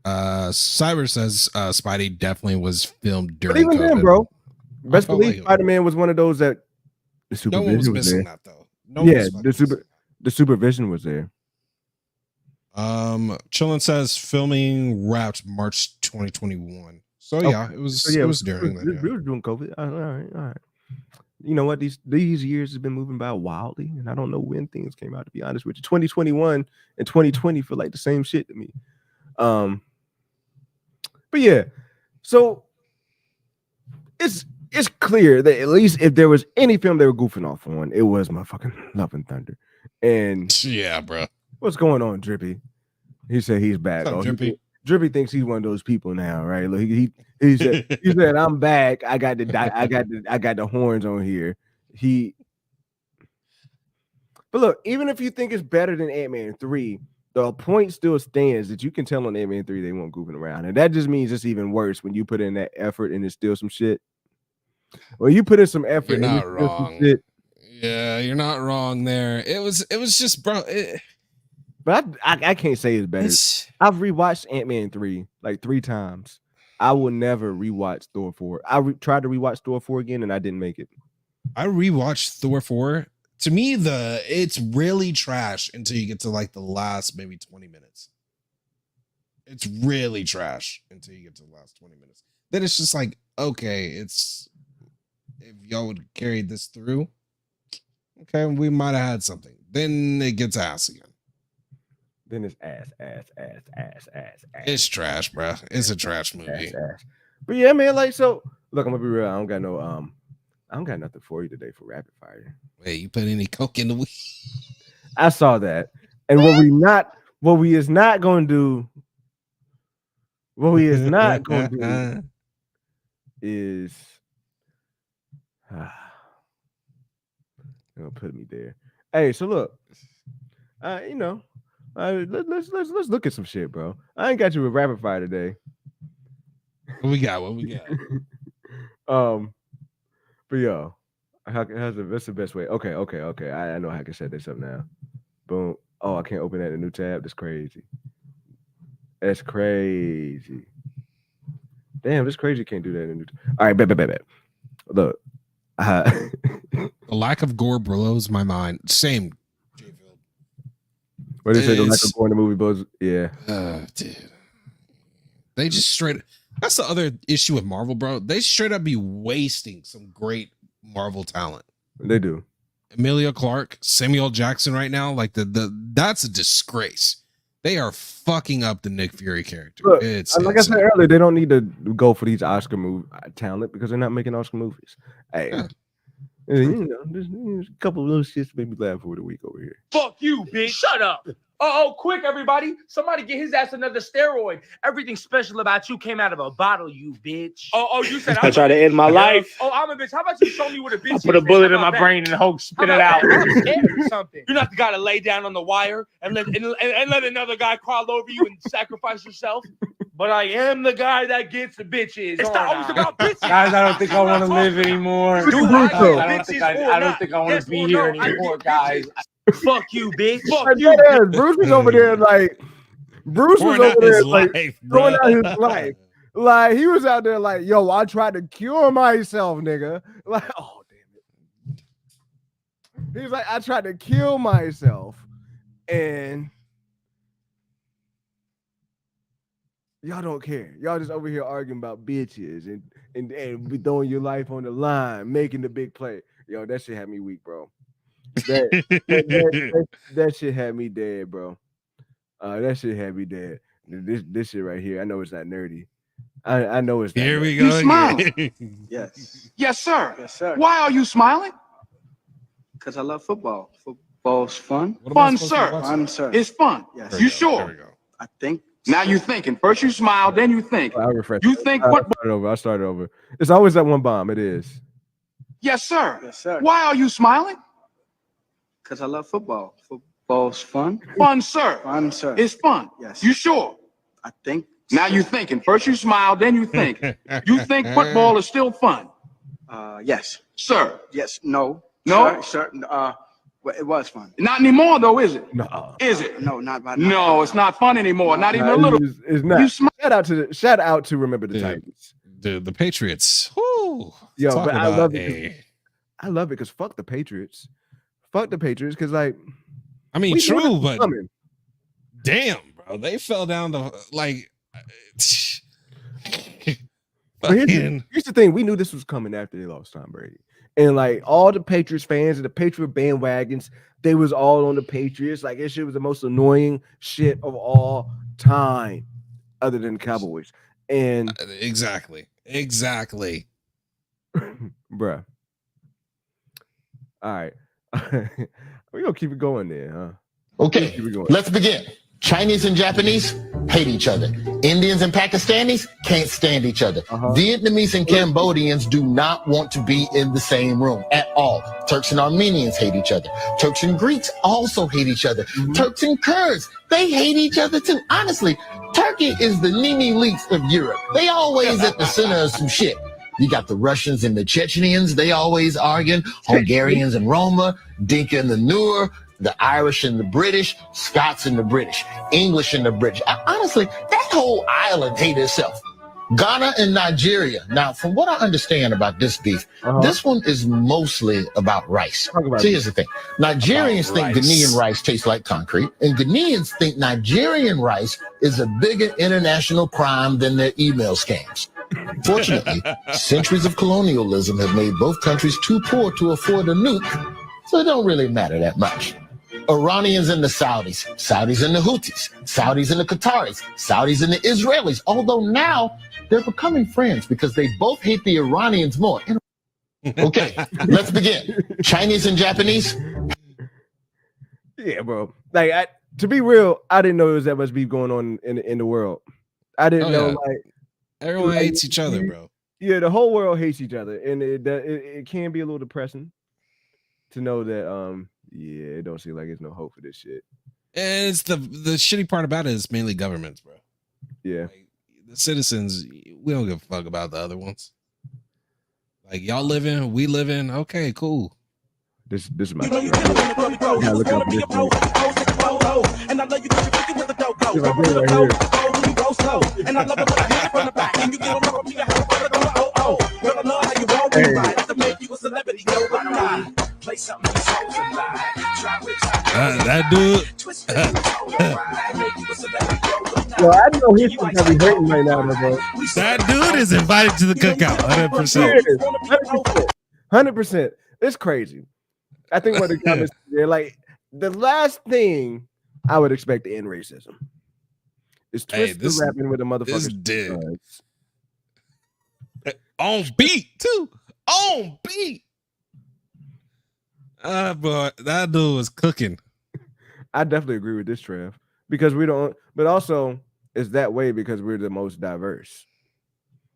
S2: Cyber says Spidey definitely was filmed during.
S1: But even
S2: COVID.
S1: then, bro, best believe like Spider-Man was one of those that
S2: the supervision no one was missing
S1: there.
S2: That though.
S1: The supervision was there.
S2: Chillin says filming wrapped March 2021. So yeah, it was during that.
S1: We were doing COVID. All right. You know what? These years have been moving by wildly, and I don't know when things came out. To be honest with you, 2021 and 2020 feel like the same shit to me. But yeah, so it's clear that at least if there was any film they were goofing off on, it was motherfucking Love and Thunder. And
S2: yeah, bro,
S1: what's going on, Drippy? He said he's back.
S2: What's up, Drippy?
S1: Drippy thinks he's one of those people now, right? Look, he said I'm back. I got the horns on here. But look, even if you think it's better than Ant-Man 3, the point still stands that you can tell on Ant-Man 3 they weren't goofing around, and that just means it's even worse when you put in that effort and it's still some shit. When you put in some effort,
S2: you're not wrong. Shit, yeah, you're not wrong there. It was just, bro.
S1: But I can't say it's better. I've rewatched Ant-Man 3 like 3 times. I will never rewatch Thor 4. I tried to rewatch Thor 4 again, and I didn't make it.
S2: I rewatched Thor 4. To me, it's really trash until you get to like the last maybe 20 minutes. It's really trash until you get to the last 20 minutes. Then it's just like, okay, if y'all would have carried this through, okay, we might have had something. Then it gets ass again.
S1: Then it's ass.
S2: It's trash, bro. It's a trash movie.
S1: Ass. But yeah, man, like, so look, I'm gonna be real. I don't got nothing for you today for rapid fire.
S2: Wait, you put any coke in the weed?
S1: I saw that. And what we is not gonna do is it'll put me there. Hey, so look, let's look at some shit, bro. I ain't got you with rapid fire today.
S2: What we got?
S1: But yo, what's the best way? Okay. I know how I can set this up now. Boom. Oh, I can't open that in a new tab. That's crazy. Damn, that's crazy. You can't do that in a new tab. All right, bet. Look.
S2: The lack of gore blows my mind. Same.
S1: What did they say? The lack of gore in the movie blows. Yeah.
S2: Dude. They just straight. That's the other issue with Marvel, bro. They straight up be wasting some great Marvel talent.
S1: They do.
S2: Emilia Clarke, Samuel Jackson right now, like that's a disgrace. They are fucking up the Nick Fury character.
S1: Look, I said earlier, they don't need to go for these Oscar talent because they're not making Oscar movies. Hey, yeah. There's a couple of little shits that made me laugh over the week over here.
S5: Fuck you, bitch. Shut up. Oh, quick, everybody. Somebody get his ass another steroid. Everything special about you came out of a bottle, you bitch. Oh, you said
S6: I try to end my life.
S5: Oh, I'm a bitch. How about you show me what a bitch is?
S6: I put a bullet in my brain and hope spit it out.
S5: I'm scared or something. You're not the guy to lay down on the wire and let another guy crawl over you and sacrifice yourself. But I am the guy that gets the bitches. It's not always about bitches.
S6: Guys, I don't think I want to live anymore.
S5: I don't
S6: think I want to be here anymore, guys.
S5: Fuck you, bitch. Fuck you.
S1: Bruce was over there like, Bruce was over there like throwing out his life. Like he was out there like, yo, I tried to cure myself, nigga. Like, oh damn it. He's like, I tried to kill myself. And y'all don't care. Y'all just over here arguing about bitches and be throwing your life on the line, making the big play. Yo, that shit had me weak, bro. That shit had me dead, bro. That shit had me dead. This shit right here. I know it's not nerdy. I know it's not.
S7: Here we go. You smiling?
S8: Yes.
S7: Yes, sir.
S8: Yes, sir.
S7: Why are you smiling?
S8: Because I love football. Football's fun.
S7: Fun, sir.
S8: Fun, sir.
S7: It's fun.
S8: Yes.
S7: You sure?
S8: I think.
S7: Now you thinking. First you smile, then you think.
S1: I'll refresh.
S7: You think what?
S1: I started over. It's always that one bomb. It is.
S7: Yes, sir.
S8: Yes, sir.
S7: Why are you smiling?
S8: Because I love football. Football's fun.
S7: Fun, sir.
S8: Fun, sir.
S7: It's fun.
S8: Yes.
S7: You sure?
S8: I think.
S7: Now you thinking. First you smile, then you think. You think football is still fun?
S8: Yes.
S7: Sir.
S8: Yes. No.
S7: No?
S8: Sir. Well, it was fun.
S7: Not anymore though, is it?
S1: No.
S7: Is it?
S8: No, not by
S7: now. No, it's not fun anymore. Not even a little.
S1: It's not. Shout out to Remember the Titans.
S2: The Patriots. Woo.
S1: Yo, but I love it. I love it because fuck the Patriots. Fuck the Patriots because like.
S2: I mean, true, but
S1: coming.
S2: Damn, bro, they fell down the like.
S1: But here's the thing: we knew this was coming after they lost Tom Brady, and like all the Patriots fans and the Patriot bandwagons, they was all on the Patriots. Like this shit was the most annoying shit of all time, other than Cowboys. And
S2: exactly,
S1: bruh. All right, we're gonna keep it going there, huh?
S9: Okay, let's begin. Chinese and Japanese hate each other. Indians and Pakistanis can't stand each other. Vietnamese and Cambodians do not want to be in the same room at all. Turks and Armenians hate each other. Turks and Greeks also hate each other. Turks and Kurds, they hate each other too. Honestly, Turkey is the Nene Leaks of Europe. They always at the center of some shit. You got the Russians and the Chechens, they always arguing. Hungarians and Roma, Dinka and the Nur, the Irish and the British, Scots and the British, English and the British. Honestly, that whole island hate itself. Ghana and Nigeria. Now, from what I understand about this beef, this one is mostly about rice. So here's the thing. Nigerians think Ghanaian rice tastes like concrete, and Ghanaians think Nigerian rice is a bigger international crime than their email scams. Fortunately, centuries of colonialism have made both countries too poor to afford a nuke, so it don't really matter that much. Iranians and the Saudis, Saudis and the Houthis, Saudis and the Qataris, Saudis and the Israelis, although now they're becoming friends because they both hate the Iranians more. Okay, let's begin. Chinese and Japanese?
S1: Yeah, bro. Like, to be real, I didn't know there was that much beef going on in the world. I didn't know, like...
S2: Everyone hates each other, bro.
S1: Yeah, the whole world hates each other. And it can be a little depressing to know that, yeah, it don't seem like there's no hope for this shit.
S2: And it's the shitty part about it is mainly governments, bro.
S1: Yeah.
S2: Like, the citizens, we don't give a fuck about the other ones. Like, y'all living, we living, okay, cool.
S1: This is my shit right here. Yeah, look up this thing. And I love you with the dope. And I love it when I hit it from the back. And you get around me, I have girl, I love how you roll me right. To make you a celebrity, go but not. Play something
S2: that dude.
S1: Well, I know he's probably hurting right now, bro.
S2: That dude is invited to the cookout, 100%.
S1: 100%. It's crazy. I think what the comments they're like the last thing I would expect to end racism is Twister rapping with a motherfucker.
S2: This on beat too. On beat. But that dude was cooking.
S1: I definitely agree with this, Trev, because we don't, but also it's that way because we're the most diverse.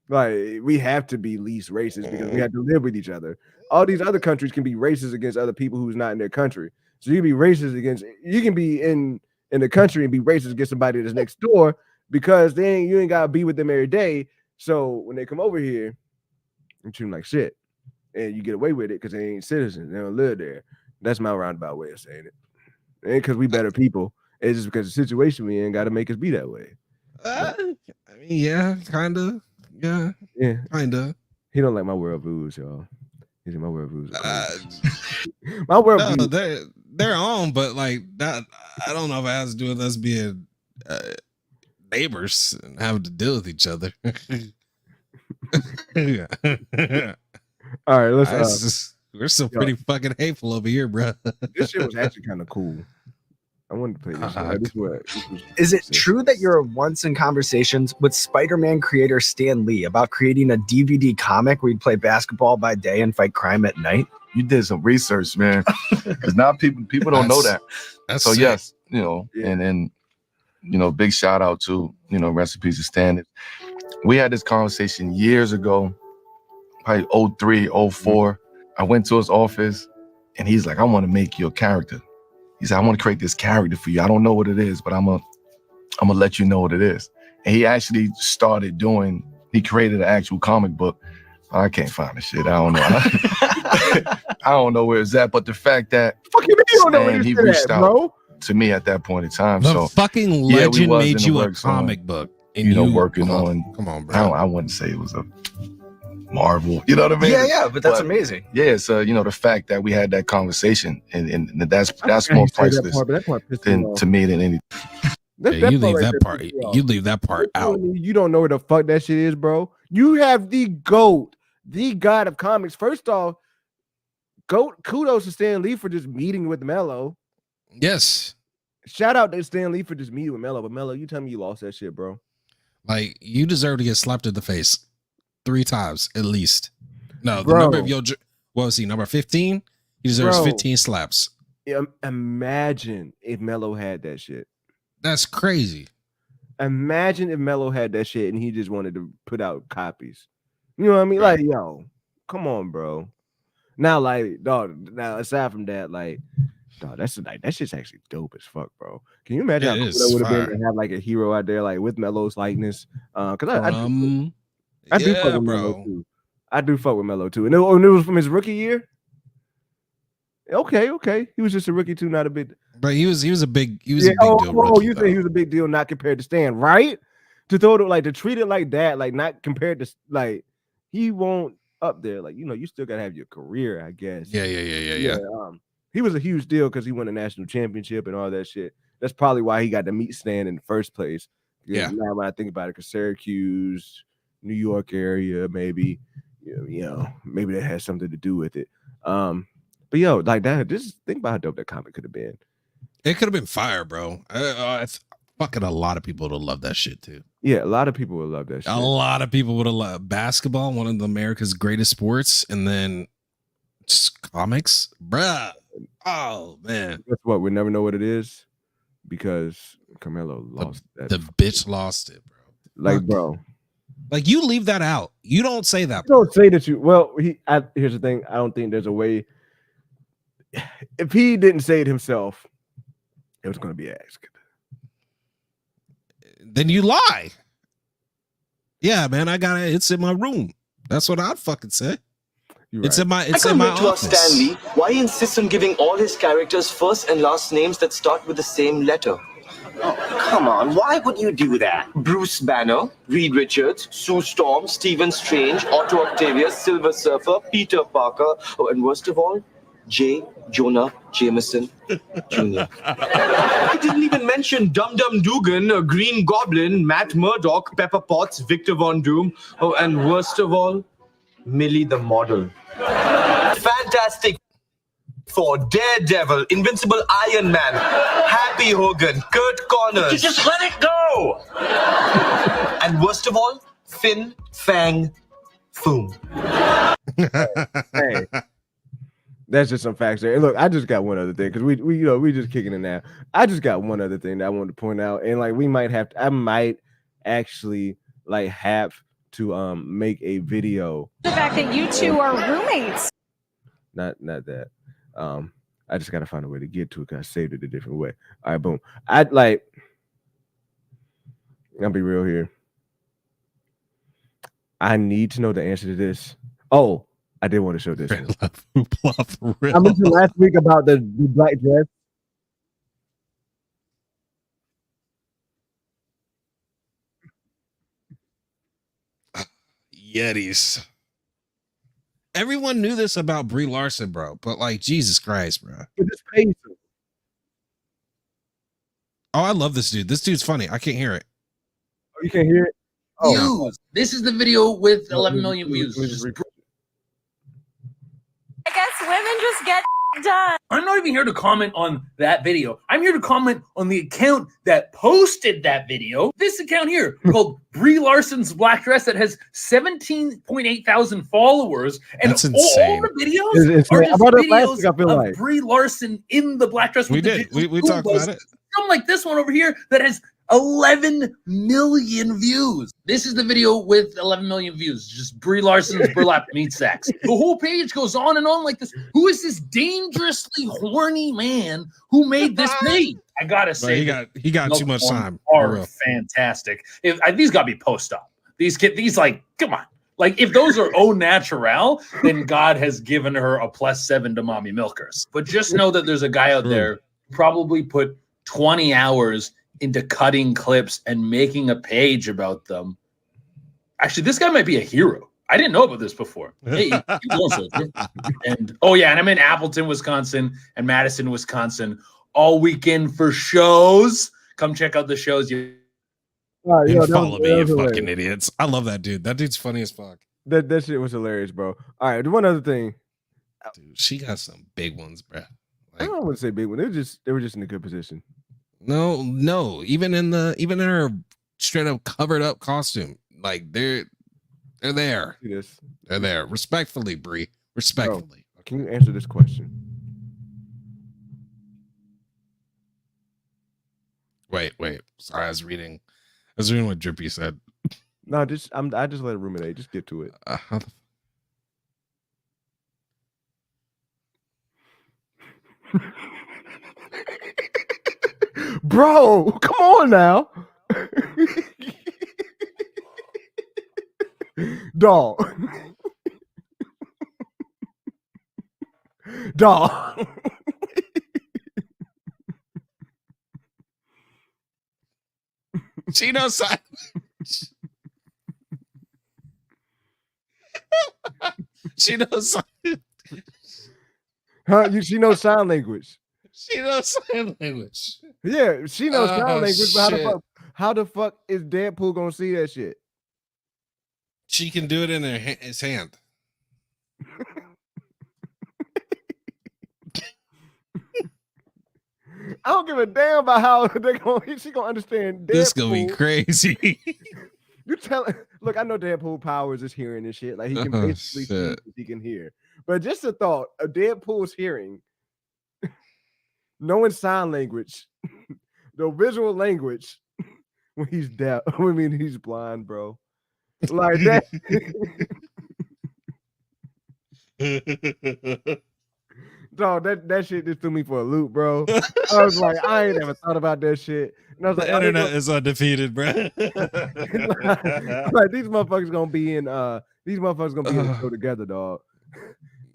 S1: Like, we have to be least racist because we have to live with each other. All these other countries can be racist against other people who's not in their country. So you can be racist against, you can be in the country and be racist against somebody that's next door because you ain't gotta be with them every day. So when they come over here, you treat them like shit. And you get away with it because they ain't citizens. They don't live there. That's my roundabout way of saying it. And because we better people. It's just because the situation we in got to make us be that way.
S2: I mean, yeah, kind of. Yeah, kind of.
S1: He don't like my world views, y'all. He's in my world views. My world views.
S2: They're on, but like that, I don't know if it has to do with us being neighbors and having to deal with each other.
S1: All right, let's.
S2: We're still pretty fucking hateful over here, bro.
S1: This shit was actually kind of cool. I wanted to play this.
S10: Is it true that you're once in conversations with Spider-Man creator Stan Lee about creating a DVD comic where you'd play basketball by day and fight crime at night?
S11: You did some research, man, because now people don't know that.
S2: That's
S11: so
S2: sick.
S11: Yes, and big shout out to rest in peace to Stan. We had this conversation years ago, probably 03, 04. I went to his office, and he's like, "I want to make you a character." He said, "I want to create this character for you. I don't know what it is, but I'm gonna let you know what it is." And he actually started doing. He created an actual comic book. I can't find the shit. I don't know. I don't know where it's at. But the fact that he reached out to me at that point in time.
S2: The fucking legend made you a comic book. And
S11: working on. Come on, bro. I wouldn't say it was a Marvel. You know what I mean?
S10: Yeah, but that's amazing.
S11: Yeah, so the fact that we had that conversation and that's more priceless to me than anything.
S2: You leave that part. You leave that part out.
S1: You don't know where the fuck that shit is, bro. You have the GOAT, the god of comics. First off, GOAT, kudos to Stan Lee for just meeting with Mello.
S2: Yes.
S1: Shout out to Stan Lee for just meeting with Mello. But Mello, you tell me you lost that shit, bro.
S2: Like, you deserve to get slapped in the face 3 times at least. No, the number of what was he, number 15? He deserves 15 slaps.
S1: Imagine if Mello had that shit.
S2: That's crazy.
S1: Imagine if Mello had that shit and he just wanted to put out copies. You know what I mean? Like, yo, come on, bro. Now, like, dog, now aside from that, like, dog, that shit's actually dope as fuck, bro. Can you imagine how cool that would have been to have like a hero out there like with Mello's likeness? Because I do fuck with Mello too. I do fuck with Mello too. And it was from his rookie year. Okay. He was just a rookie too, not a big.
S2: But he was a big deal. Rookie,
S1: you say he was a big deal, not compared to Stan, right? To throw it to treat it like that, like not compared to like he won't up there. Like, you still gotta have your career, I guess.
S2: Yeah.
S1: He was a huge deal because he won a national championship and all that shit. That's probably why he got to meet Stan in the first place.
S2: Yeah.
S1: Now when I think about it, because Syracuse, New York area, maybe, maybe that has something to do with it. But like that, just think about how dope that comic could have been.
S2: It could have been fire, bro. Fucking a lot of people would have loved that shit too.
S1: Yeah, a lot of people would love that shit.
S2: A lot of people would have loved basketball, one of America's greatest sports, and then just comics, bruh. Oh man,
S1: guess what? We never know what it is because Carmelo lost that.
S2: The bitch lost it, bro.
S1: Like, bro.
S2: Like, you leave that out. You don't say that.
S1: You don't say that you. Well, here's the thing. I don't think there's a way. If he didn't say it himself, it was going to be asked.
S2: Then you lie. Yeah, man. I got it. It's in my room. That's what I'd fucking say. Right. It's in my office.
S12: Stan Lee, why he insists on giving all his characters first and last names that start with the same letter? Oh, come on. Why would you do that? Bruce Banner, Reed Richards, Sue Storm, Stephen Strange, Otto Octavius, Silver Surfer, Peter Parker, and worst of all, J. Jonah Jameson Jr. I didn't even mention Dum Dum Dugan, Green Goblin, Matt Murdock, Pepper Potts, Victor Von Doom, and worst of all, Millie the Model. Fantastic Four, Daredevil, Invincible Iron Man, Happy Hogan, Kurt Connors.
S5: Just let it go!
S12: And worst of all, Fin Fang Foom.
S1: Hey, that's just some facts there. And look, I just got one other thing because we just kicking it now. I just got one other thing that I wanted to point out, and like I might actually like have to make a video.
S13: The fact that you two are roommates.
S1: Not that. I just gotta find a way to get to it because I saved it a different way. All right, boom. I'll be real here. I need to know the answer to this. Oh, I did want to show this. I mentioned last week about the black dress.
S2: Yetis. Everyone knew this about Brie Larson, bro. But like, Jesus Christ, bro.
S1: It just pays them.
S2: Oh, I love this dude. This dude's funny. I can't hear it.
S1: Oh, you can't hear it? Oh.
S14: Views. This is the video with 11 million views.
S13: I guess women just get done.
S14: I'm not even here to comment on that video. I'm here to comment on the account that posted that video. This account here called Brie Larson's Black Dress that has 17.8 thousand followers. And
S2: that's insane.
S14: All the videos are just videos of Brie Larson in the black dress.
S2: We did. We talked about it.
S14: Something like this one over here that has 11 million views. This is the video with 11 million views. Just Brie Larson's burlap meat sex. The whole page goes on and on like this. Who is this dangerously horny man who made this page? I gotta say,
S2: he got too much time.
S14: Are fantastic. These gotta be post up. These like, come on. Like, if those are au naturel, then God has given her a +7 to mommy milkers. But just know that there's a guy out there who probably put 20 hours into cutting clips and making a page about them. Actually, this guy might be a hero. I didn't know about this before. Hey, and I'm in Appleton, Wisconsin, and Madison, Wisconsin, all weekend for shows. Come check out the shows.
S2: Follow me, you fucking idiots. I love that dude. That dude's funny as fuck.
S1: That shit was hilarious, bro. All right, one other thing.
S2: Dude, she got some big ones, bro.
S1: I don't want to say big one. They were just in a good position.
S2: No. Even in her straight up covered up costume, like they're there. They're there. Respectfully, Brie. Respectfully.
S1: Bro, can you answer this question?
S2: Wait. Sorry, I was reading what Drippy said.
S1: No, I just let it ruminate. Just get to it. Bro, come on now. Dog.
S2: She knows sign. She knows sign.
S1: Huh? She knows sign language.
S2: She knows sign language.
S1: Yeah, she knows sign language. But how the fuck is Deadpool gonna see that shit?
S2: She can do it in his hand.
S1: I don't give a damn about how she gonna understand Deadpool.
S2: This gonna be crazy.
S1: You look, I know Deadpool powers is hearing and shit. Like he can basically see what he can hear. But just the thought of Deadpool's hearing, knowing sign language, the visual language when he's deaf. I mean, he's blind, bro. Like that. Dog, that shit just threw me for a loop, bro. I was like, I ain't never thought about that shit. And I was
S2: the internet is undefeated, bro.
S1: Like these motherfuckers gonna be in the show together, dog.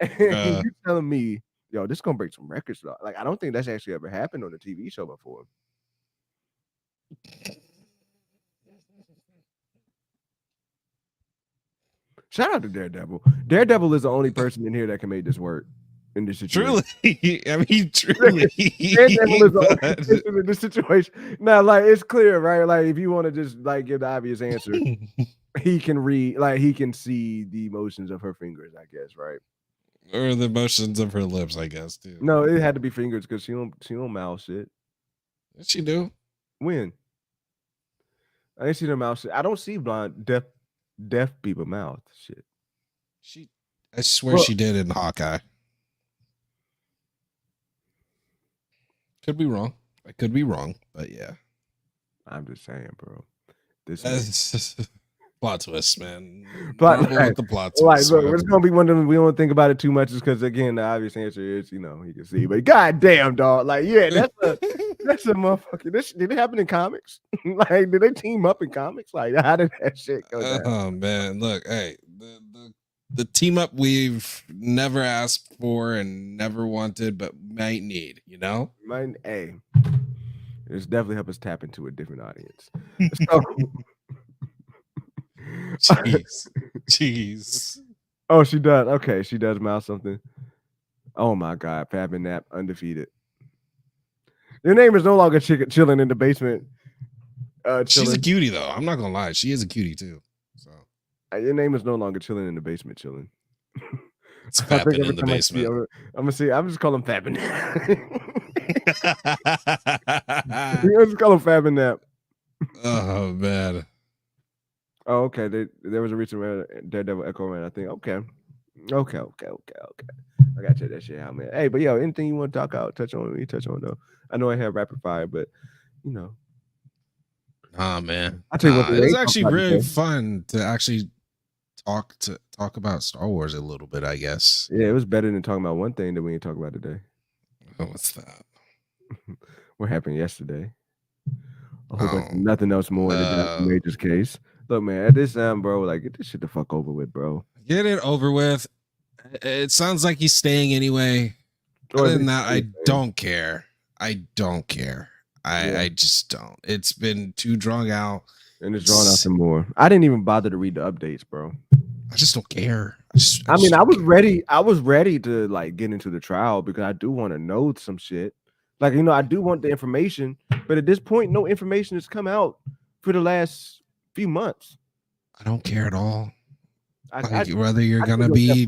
S1: And you telling me, yo, this gonna break some records, dog. Like, I don't think that's actually ever happened on a TV show before. Shout out to Daredevil. Daredevil is the only person in here that can make this work. In this situation.
S2: Truly, I mean, truly.
S1: Daredevil is the only person in this situation. Now, like, it's clear, right? Like, if you want to just like give the obvious answer, he can read, like, he can see the motions of her fingers, I guess, right?
S2: Or the motions of her lips, I guess, too.
S1: No, it had to be fingers because she don't mouth shit.
S2: Yes, she do.
S1: When? I didn't see her mouth shit. I don't see deaf people mouth shit.
S2: I swear she did in Hawkeye. Could be wrong. I could be wrong, but yeah.
S1: I'm just saying, bro.
S2: This plot twist, man.
S1: With
S2: the plot twist.
S1: Like, look, it's gonna be one of them. We don't think about it too much, just because again, the obvious answer is, he can see. But goddamn, dog, like, yeah, that's a motherfucker. Did it happen in comics? Like, did they team up in comics? Like, how did that shit go down?
S2: Oh man, look, hey, the team up we've never asked for and never wanted, but might need,
S1: Hey, it's definitely help us tap into a different audience. So,
S2: jeez. Jeez.
S1: Oh, she does. Okay, she does mouth something. Oh my God, Fab and Nap undefeated. Your name is no longer chilling in the basement.
S2: She's a cutie though. I'm not gonna lie. She is a cutie too. So
S1: your name is no longer chilling in the basement. Chilling.
S2: It's fapping in the basement.
S1: I'm gonna see. I'm just calling Fab and Nap. Let's call him Fab and Nap.
S2: Oh man.
S1: Oh, okay. There was a recent Daredevil Echo Man. I think. Okay. I gotta check that shit out, man. Hey, but yo, anything you want to talk out, touch on, though. I know I have rapid fire, but you know.
S2: Man.
S1: I tell you what,
S2: it was actually really fun to actually talk about Star Wars a little bit, I guess.
S1: Yeah, it was better than talking about one thing that we ain't talking about today.
S2: Oh, what's that?
S1: What happened yesterday? I hope nothing else more than that Major's case. Look, man, at this time, bro, like get this shit the fuck over with, bro.
S2: Get it over with. It sounds like he's staying anyway. Other than that, I don't care. I just don't. It's been too drawn out.
S1: And it's drawn out some more. I didn't even bother to read the updates, bro.
S2: I just don't care.
S1: I was ready. I was ready to like get into the trial because I do want to know some shit. Like, I do want the information, but at this point, no information has come out for the last few months.
S2: I don't care at all. Whether you're gonna be.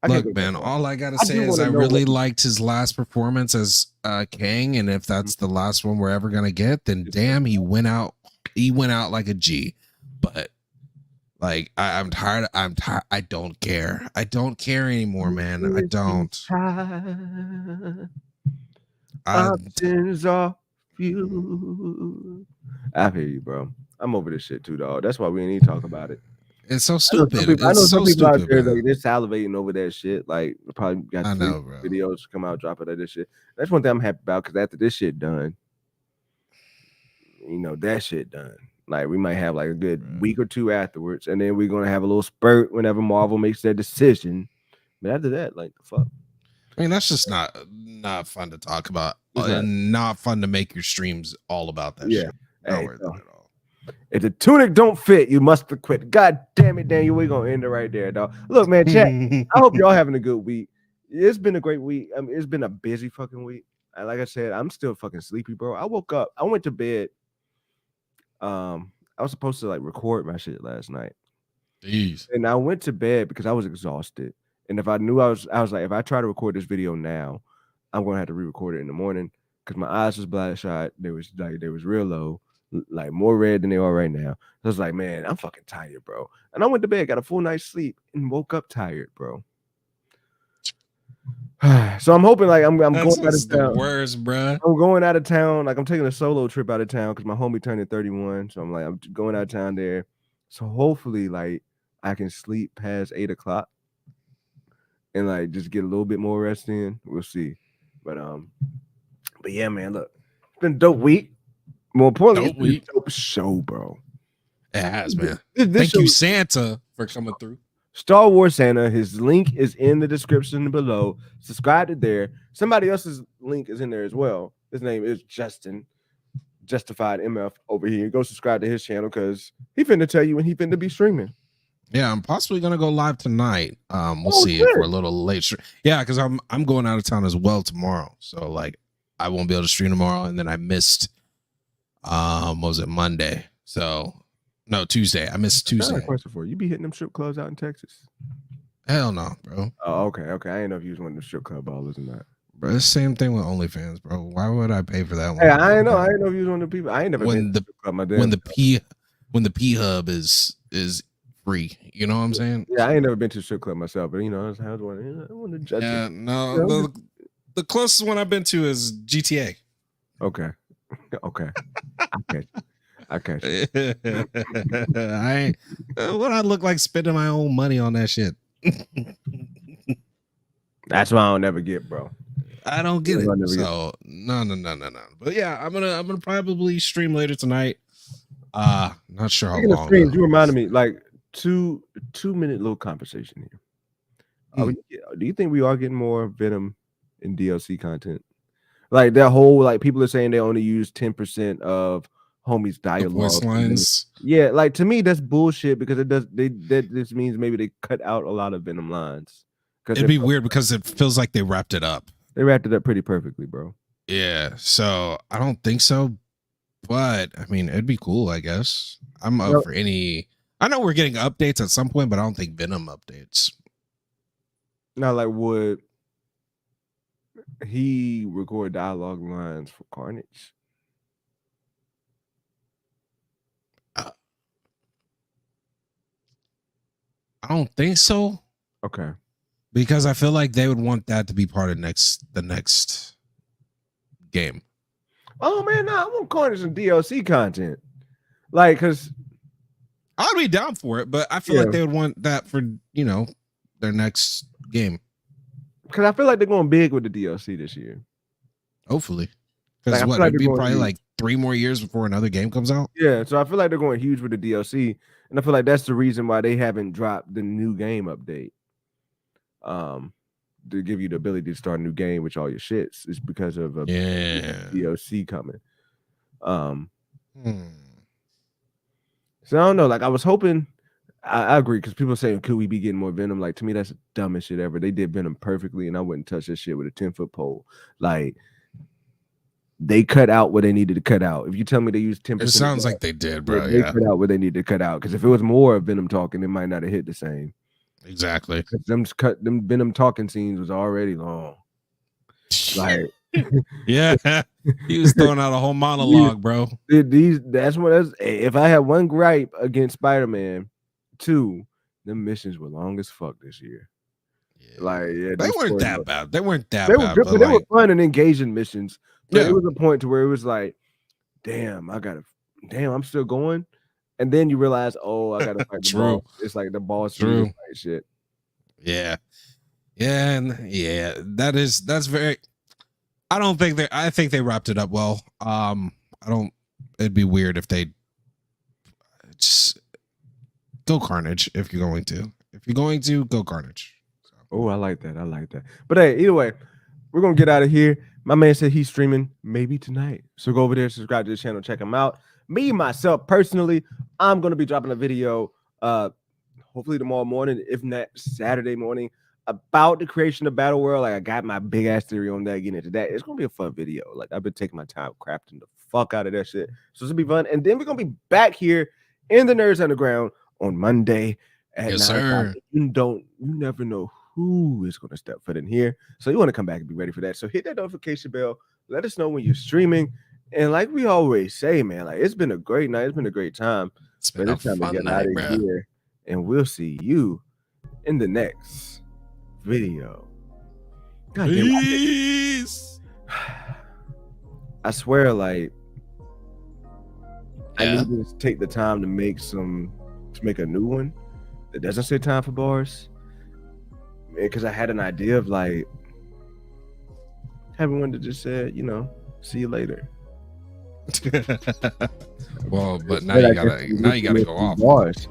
S2: Look, man, all I gotta say is I really liked his last performance as Kang, and if that's the last one we're ever gonna get, then damn, he went out like a G. But like I'm tired. I don't care. I don't care anymore, man. I don't.
S1: Options are few. I hear you, bro. I'm over this shit too, dog. That's why we need to talk about it.
S2: It's so stupid.
S1: I know some people out there like they're salivating over that shit. Like probably got videos come out, drop it at this shit. That's one thing I'm happy about because after this shit done, that shit done. Like we might have like a good week or two afterwards, and then we're gonna have a little spurt whenever Marvel makes their decision. But after that, like the fuck.
S2: I mean, that's just not fun to talk about, and not fun to make your streams all about that shit. Not worth it at all.
S1: If the tunic don't fit, you must have quit. God damn it, Daniel, we're gonna end it right there, dog. Look, man, chat. I hope y'all having a good week. It's been a great week. I mean, it's been a busy fucking week. And like I said, I'm still fucking sleepy, bro. I woke up. I went to bed. I was supposed to like record my shit last night.
S2: Jeez.
S1: And I went to bed because I was exhausted. And if I knew I was like, if I try to record this video now, I'm gonna have to re-record it in the morning because my eyes was bloodshot. They was real low, like more red than they are right now. So I was like, man, I'm fucking tired, bro. And I went to bed, got a full night's sleep, and woke up tired, bro. So I'm hoping like I'm going out of town.
S2: Worst, bro.
S1: I'm going out of town. Like I'm taking a solo trip out of town because my homie turning 31. So I'm like, I'm going out of town there. So hopefully, like I can sleep past 8 o'clock and like just get a little bit more rest in. We'll see. But yeah, man, look, it's been a dope week. More importantly, it's been a dope show, bro.
S2: It has, man. Thank you, Santa, for coming through.
S1: Star Wars Santa. His link is in the description below. Subscribe to there. Somebody else's link is in there as well. His name is Justin, Justified MF over here. Go subscribe to his channel because he finna tell you when he finna be streaming.
S2: Yeah, I'm possibly gonna go live tonight. We'll see if we're a little late. Yeah, because I'm going out of town as well tomorrow. So like I won't be able to stream tomorrow, and then I missed what was it, Monday? So no, Tuesday. I missed Tuesday.
S1: I got a question for you. You be hitting them strip clubs out in Texas?
S2: Hell no, bro.
S1: Oh, okay. I didn't know if you was one of the strip club ballers or not.
S2: Bro, it's the same thing with OnlyFans, bro. Why would I pay for that one?
S1: Hey, I didn't know. I didn't know if you was one of the people. I ain't never been to the strip club my
S2: when the P hub is free. You know what I'm saying?
S1: Yeah, I ain't never been to a strip club myself, but I was one. I want to judge.
S2: Yeah, no. The closest one I've been to is GTA.
S1: Okay. I catch you.
S2: What I look like spending my own money on that shit.
S1: That's why I don't never get, bro.
S2: I don't get it. So no. But yeah, I'm gonna probably stream later tonight. Not sure how long.
S1: Streams, you reminded me, like 2-minute little conversation here. Do you think we are getting more Venom in DLC content? Like that whole, like people are saying they only use 10% of homies' dialogue.
S2: Voice lines.
S1: Yeah, like to me, that's bullshit because this means maybe they cut out a lot of Venom lines.
S2: It'd be weird because it feels like they wrapped it up.
S1: They wrapped it up pretty perfectly, bro.
S2: Yeah, so I don't think so, but I mean, it'd be cool, I guess. I'm up for any. I know we're getting updates at some point, but I don't think Venom updates.
S1: Now, like, would he record dialogue lines for Carnage?
S2: I don't think so.
S1: Okay.
S2: Because I feel like they would want that to be part of the next game.
S1: Oh man, I want Carnage and DLC content. Like, cause
S2: I'd be down for it, but I feel like they would want that for their next game.
S1: Because I feel like they're going big with the DLC this year.
S2: Hopefully. Because it'd be probably like 3 more years before another game comes out.
S1: Yeah, so I feel like they're going huge with the DLC, and I feel like that's the reason why they haven't dropped the new game update. To give you the ability to start a new game with all your shits. It's because of a DLC coming. So I don't know. Like I was hoping. I agree because people are saying, could we be getting more Venom? Like to me, that's the dumbest shit ever. They did Venom perfectly, and I wouldn't touch that shit with a 10-foot pole. Like they cut out what they needed to cut out. If you tell me they used 10%,
S2: it sounds like they did, bro.
S1: They cut out what they needed to cut out. Because if it was more of Venom talking, it might not have hit the same.
S2: Exactly.
S1: Them Venom talking scenes was already long. Like,
S2: yeah, he was throwing out a whole monologue, bro.
S1: If I had one gripe against Spider-Man 2, the missions were long as fuck this year. Yeah. Like,
S2: they weren't that bad. They weren't that
S1: bad.
S2: Were
S1: good, but they were fun and engaging missions. But it was a point to where it was like, damn, I'm still going. And then you realize, oh, I gotta fight the boss. It's like the boss fight shit.
S2: Yeah. That's very. I think they wrapped it up well. It'd be weird if they just go Carnage if you're going to. If you're going to, go Carnage. So.
S1: Oh, I like that. But hey, either way, we're gonna get out of here. My man said he's streaming maybe tonight. So go over there, subscribe to the channel, check him out. Me, myself, personally, I'm going to be dropping a video hopefully tomorrow morning, if not Saturday morning, about the creation of Battle World. Like I got my big ass theory on that, getting into that. It's going to be a fun video. Like I've been taking my time crafting the fuck out of that shit. So it's going to be fun. And then we're going to be back here in the Nerds Underground on Monday at 9 o'clock. You never know who is going to step foot in here. So you want to come back and be ready for that. So hit that notification bell. Let us know when you're streaming. And like we always say, man, like it's been a great night. It's been a great time.
S2: It's been a fun night, out of here.
S1: And we'll see you in the next video. God
S2: Peace.
S1: I swear, like I need to take the time to make a new one that doesn't say time for bars. Because I had an idea of like having one that just said, see you later.
S2: Well, but now you gotta go off.
S1: Bars.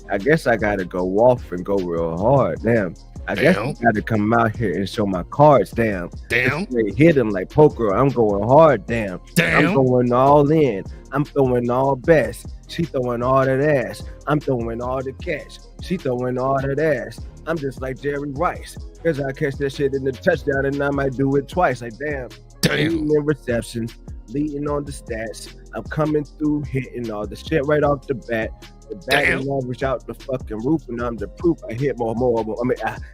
S1: I guess I gotta go off and go real hard. Damn. I guess I gotta come out here and show my cards. Damn. They hit him like poker. I'm going hard. Damn. I'm going all in. I'm throwing all best. She throwing all that ass. I'm throwing all the cash. She throwing all that ass. I'm just like Jerry Rice. Cause I catch that shit in the touchdown and I might do it twice. Like damn. Leading in receptions, leading on the stats. I'm coming through, hitting all the shit right off the bat. The batting average out the fucking roof, and I'm the proof. I hit more.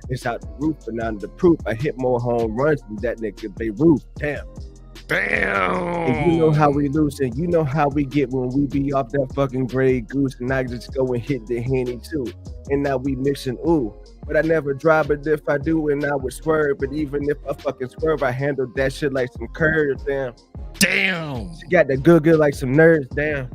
S1: It's out the roof, and I'm the proof. I hit more home runs than that nigga Beirut. Damn. And you know how we lose, and you know how we get when we be off that fucking Grey Goose, and I just go and hit the Henny too. And now we mixing ooh. But I never drive it if I do, and I would swerve. But even if I fucking swerve, I handle that shit like some curves. Damn. She got that good like some nerds. Damn.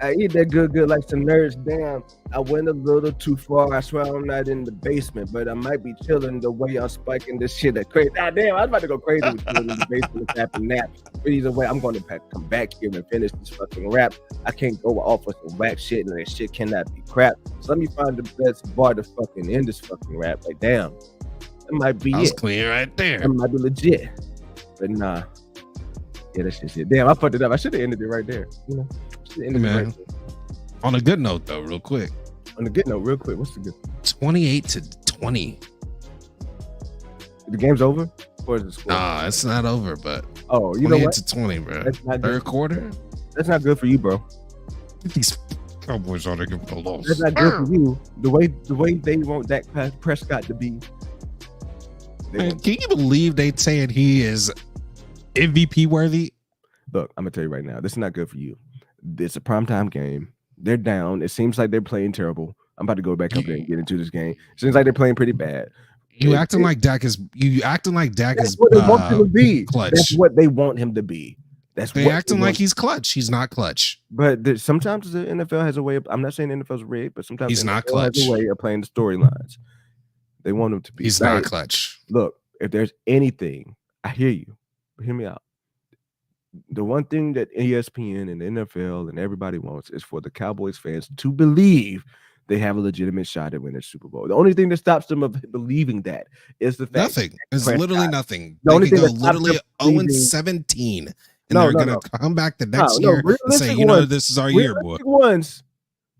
S1: I eat that good like some nerds. Damn. I went a little too far. I swear I'm not in the basement, but I might be chilling the way I'm spiking this shit. That crazy. Ah, damn, I was about to go crazy with chilling in the basement with tapping nap. But either way, I'm going to come back here and finish this fucking rap. I can't go off with some whack shit, and that shit cannot be crap. So let me find the best bar to fucking end this fucking rap. Like, damn, that might be
S2: it. Clean right there.
S1: That might be legit, but nah. Yeah, that's just it. Damn, I fucked it up. I should have ended it right there. You know,
S2: man. On a good note, though, real quick.
S1: On a good note, real quick. What's the good?
S2: 28-20.
S1: The game's over, or is it score?
S2: Nah, it's not over. But
S1: you know what?
S2: 28-20, bro. Third quarter.
S1: That's not good for you, bro.
S2: These Cowboys are gonna get lost.
S1: That's not good for you. The way they want Dak Prescott to be.
S2: Man, can you believe they saying he is MVP worthy?
S1: Look, I'm gonna tell you right now, this is not good for you. It's a primetime game. They're down. It seems like they're playing terrible. I'm about to go back up there and get into this game. It seems like they're playing pretty bad.
S2: You acting like Dak is what
S1: they want him to be.
S2: Clutch.
S1: That's what they want him to be.
S2: They acting like he's clutch. He's not clutch.
S1: But sometimes the NFL has a way of. I'm not saying the NFL's rigged, but sometimes
S2: he's not
S1: NFL
S2: clutch.
S1: has a way of playing the storylines. They want him to be.
S2: He's not clutch.
S1: Look, if there's anything, I hear you. But hear me out. The one thing that ESPN and the NFL and everybody wants is for the Cowboys fans to believe they have a legitimate shot at winning the Super Bowl. The only thing that stops them of believing that is the fact
S2: nothing. It's literally nothing.
S1: The only
S2: thing
S1: thing
S2: go literally 0-17, and they're gonna come back the next year and say, this is our year, boy.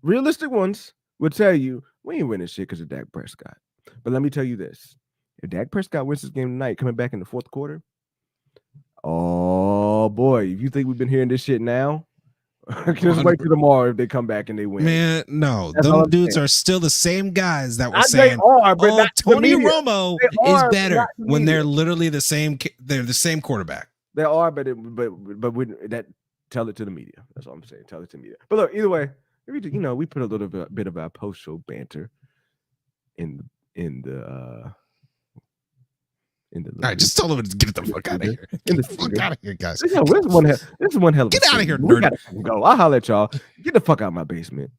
S1: Realistic ones would tell you we ain't winning shit because of Dak Prescott. But let me tell you this: if Dak Prescott wins this game tonight, coming back in the fourth quarter, oh boy, if you think we've been hearing this shit now. Just wait till tomorrow if they come back and they win.
S2: Man, no, them dudes are still the same guys that were saying, Tony Romo is better when they're literally the same. They're the same quarterback.
S1: They are, but tell it to the media. That's all I'm saying. Tell it to the media. But look, either way, we put a little bit of our post-show banter in the. All
S2: right, just tell them to get the fuck out of here. Get the fuck out of here, guys.
S1: This is one hell of
S2: get out of here,
S1: we
S2: nerd.
S1: gotta go. I'll holler at y'all. Get the fuck out of my basement.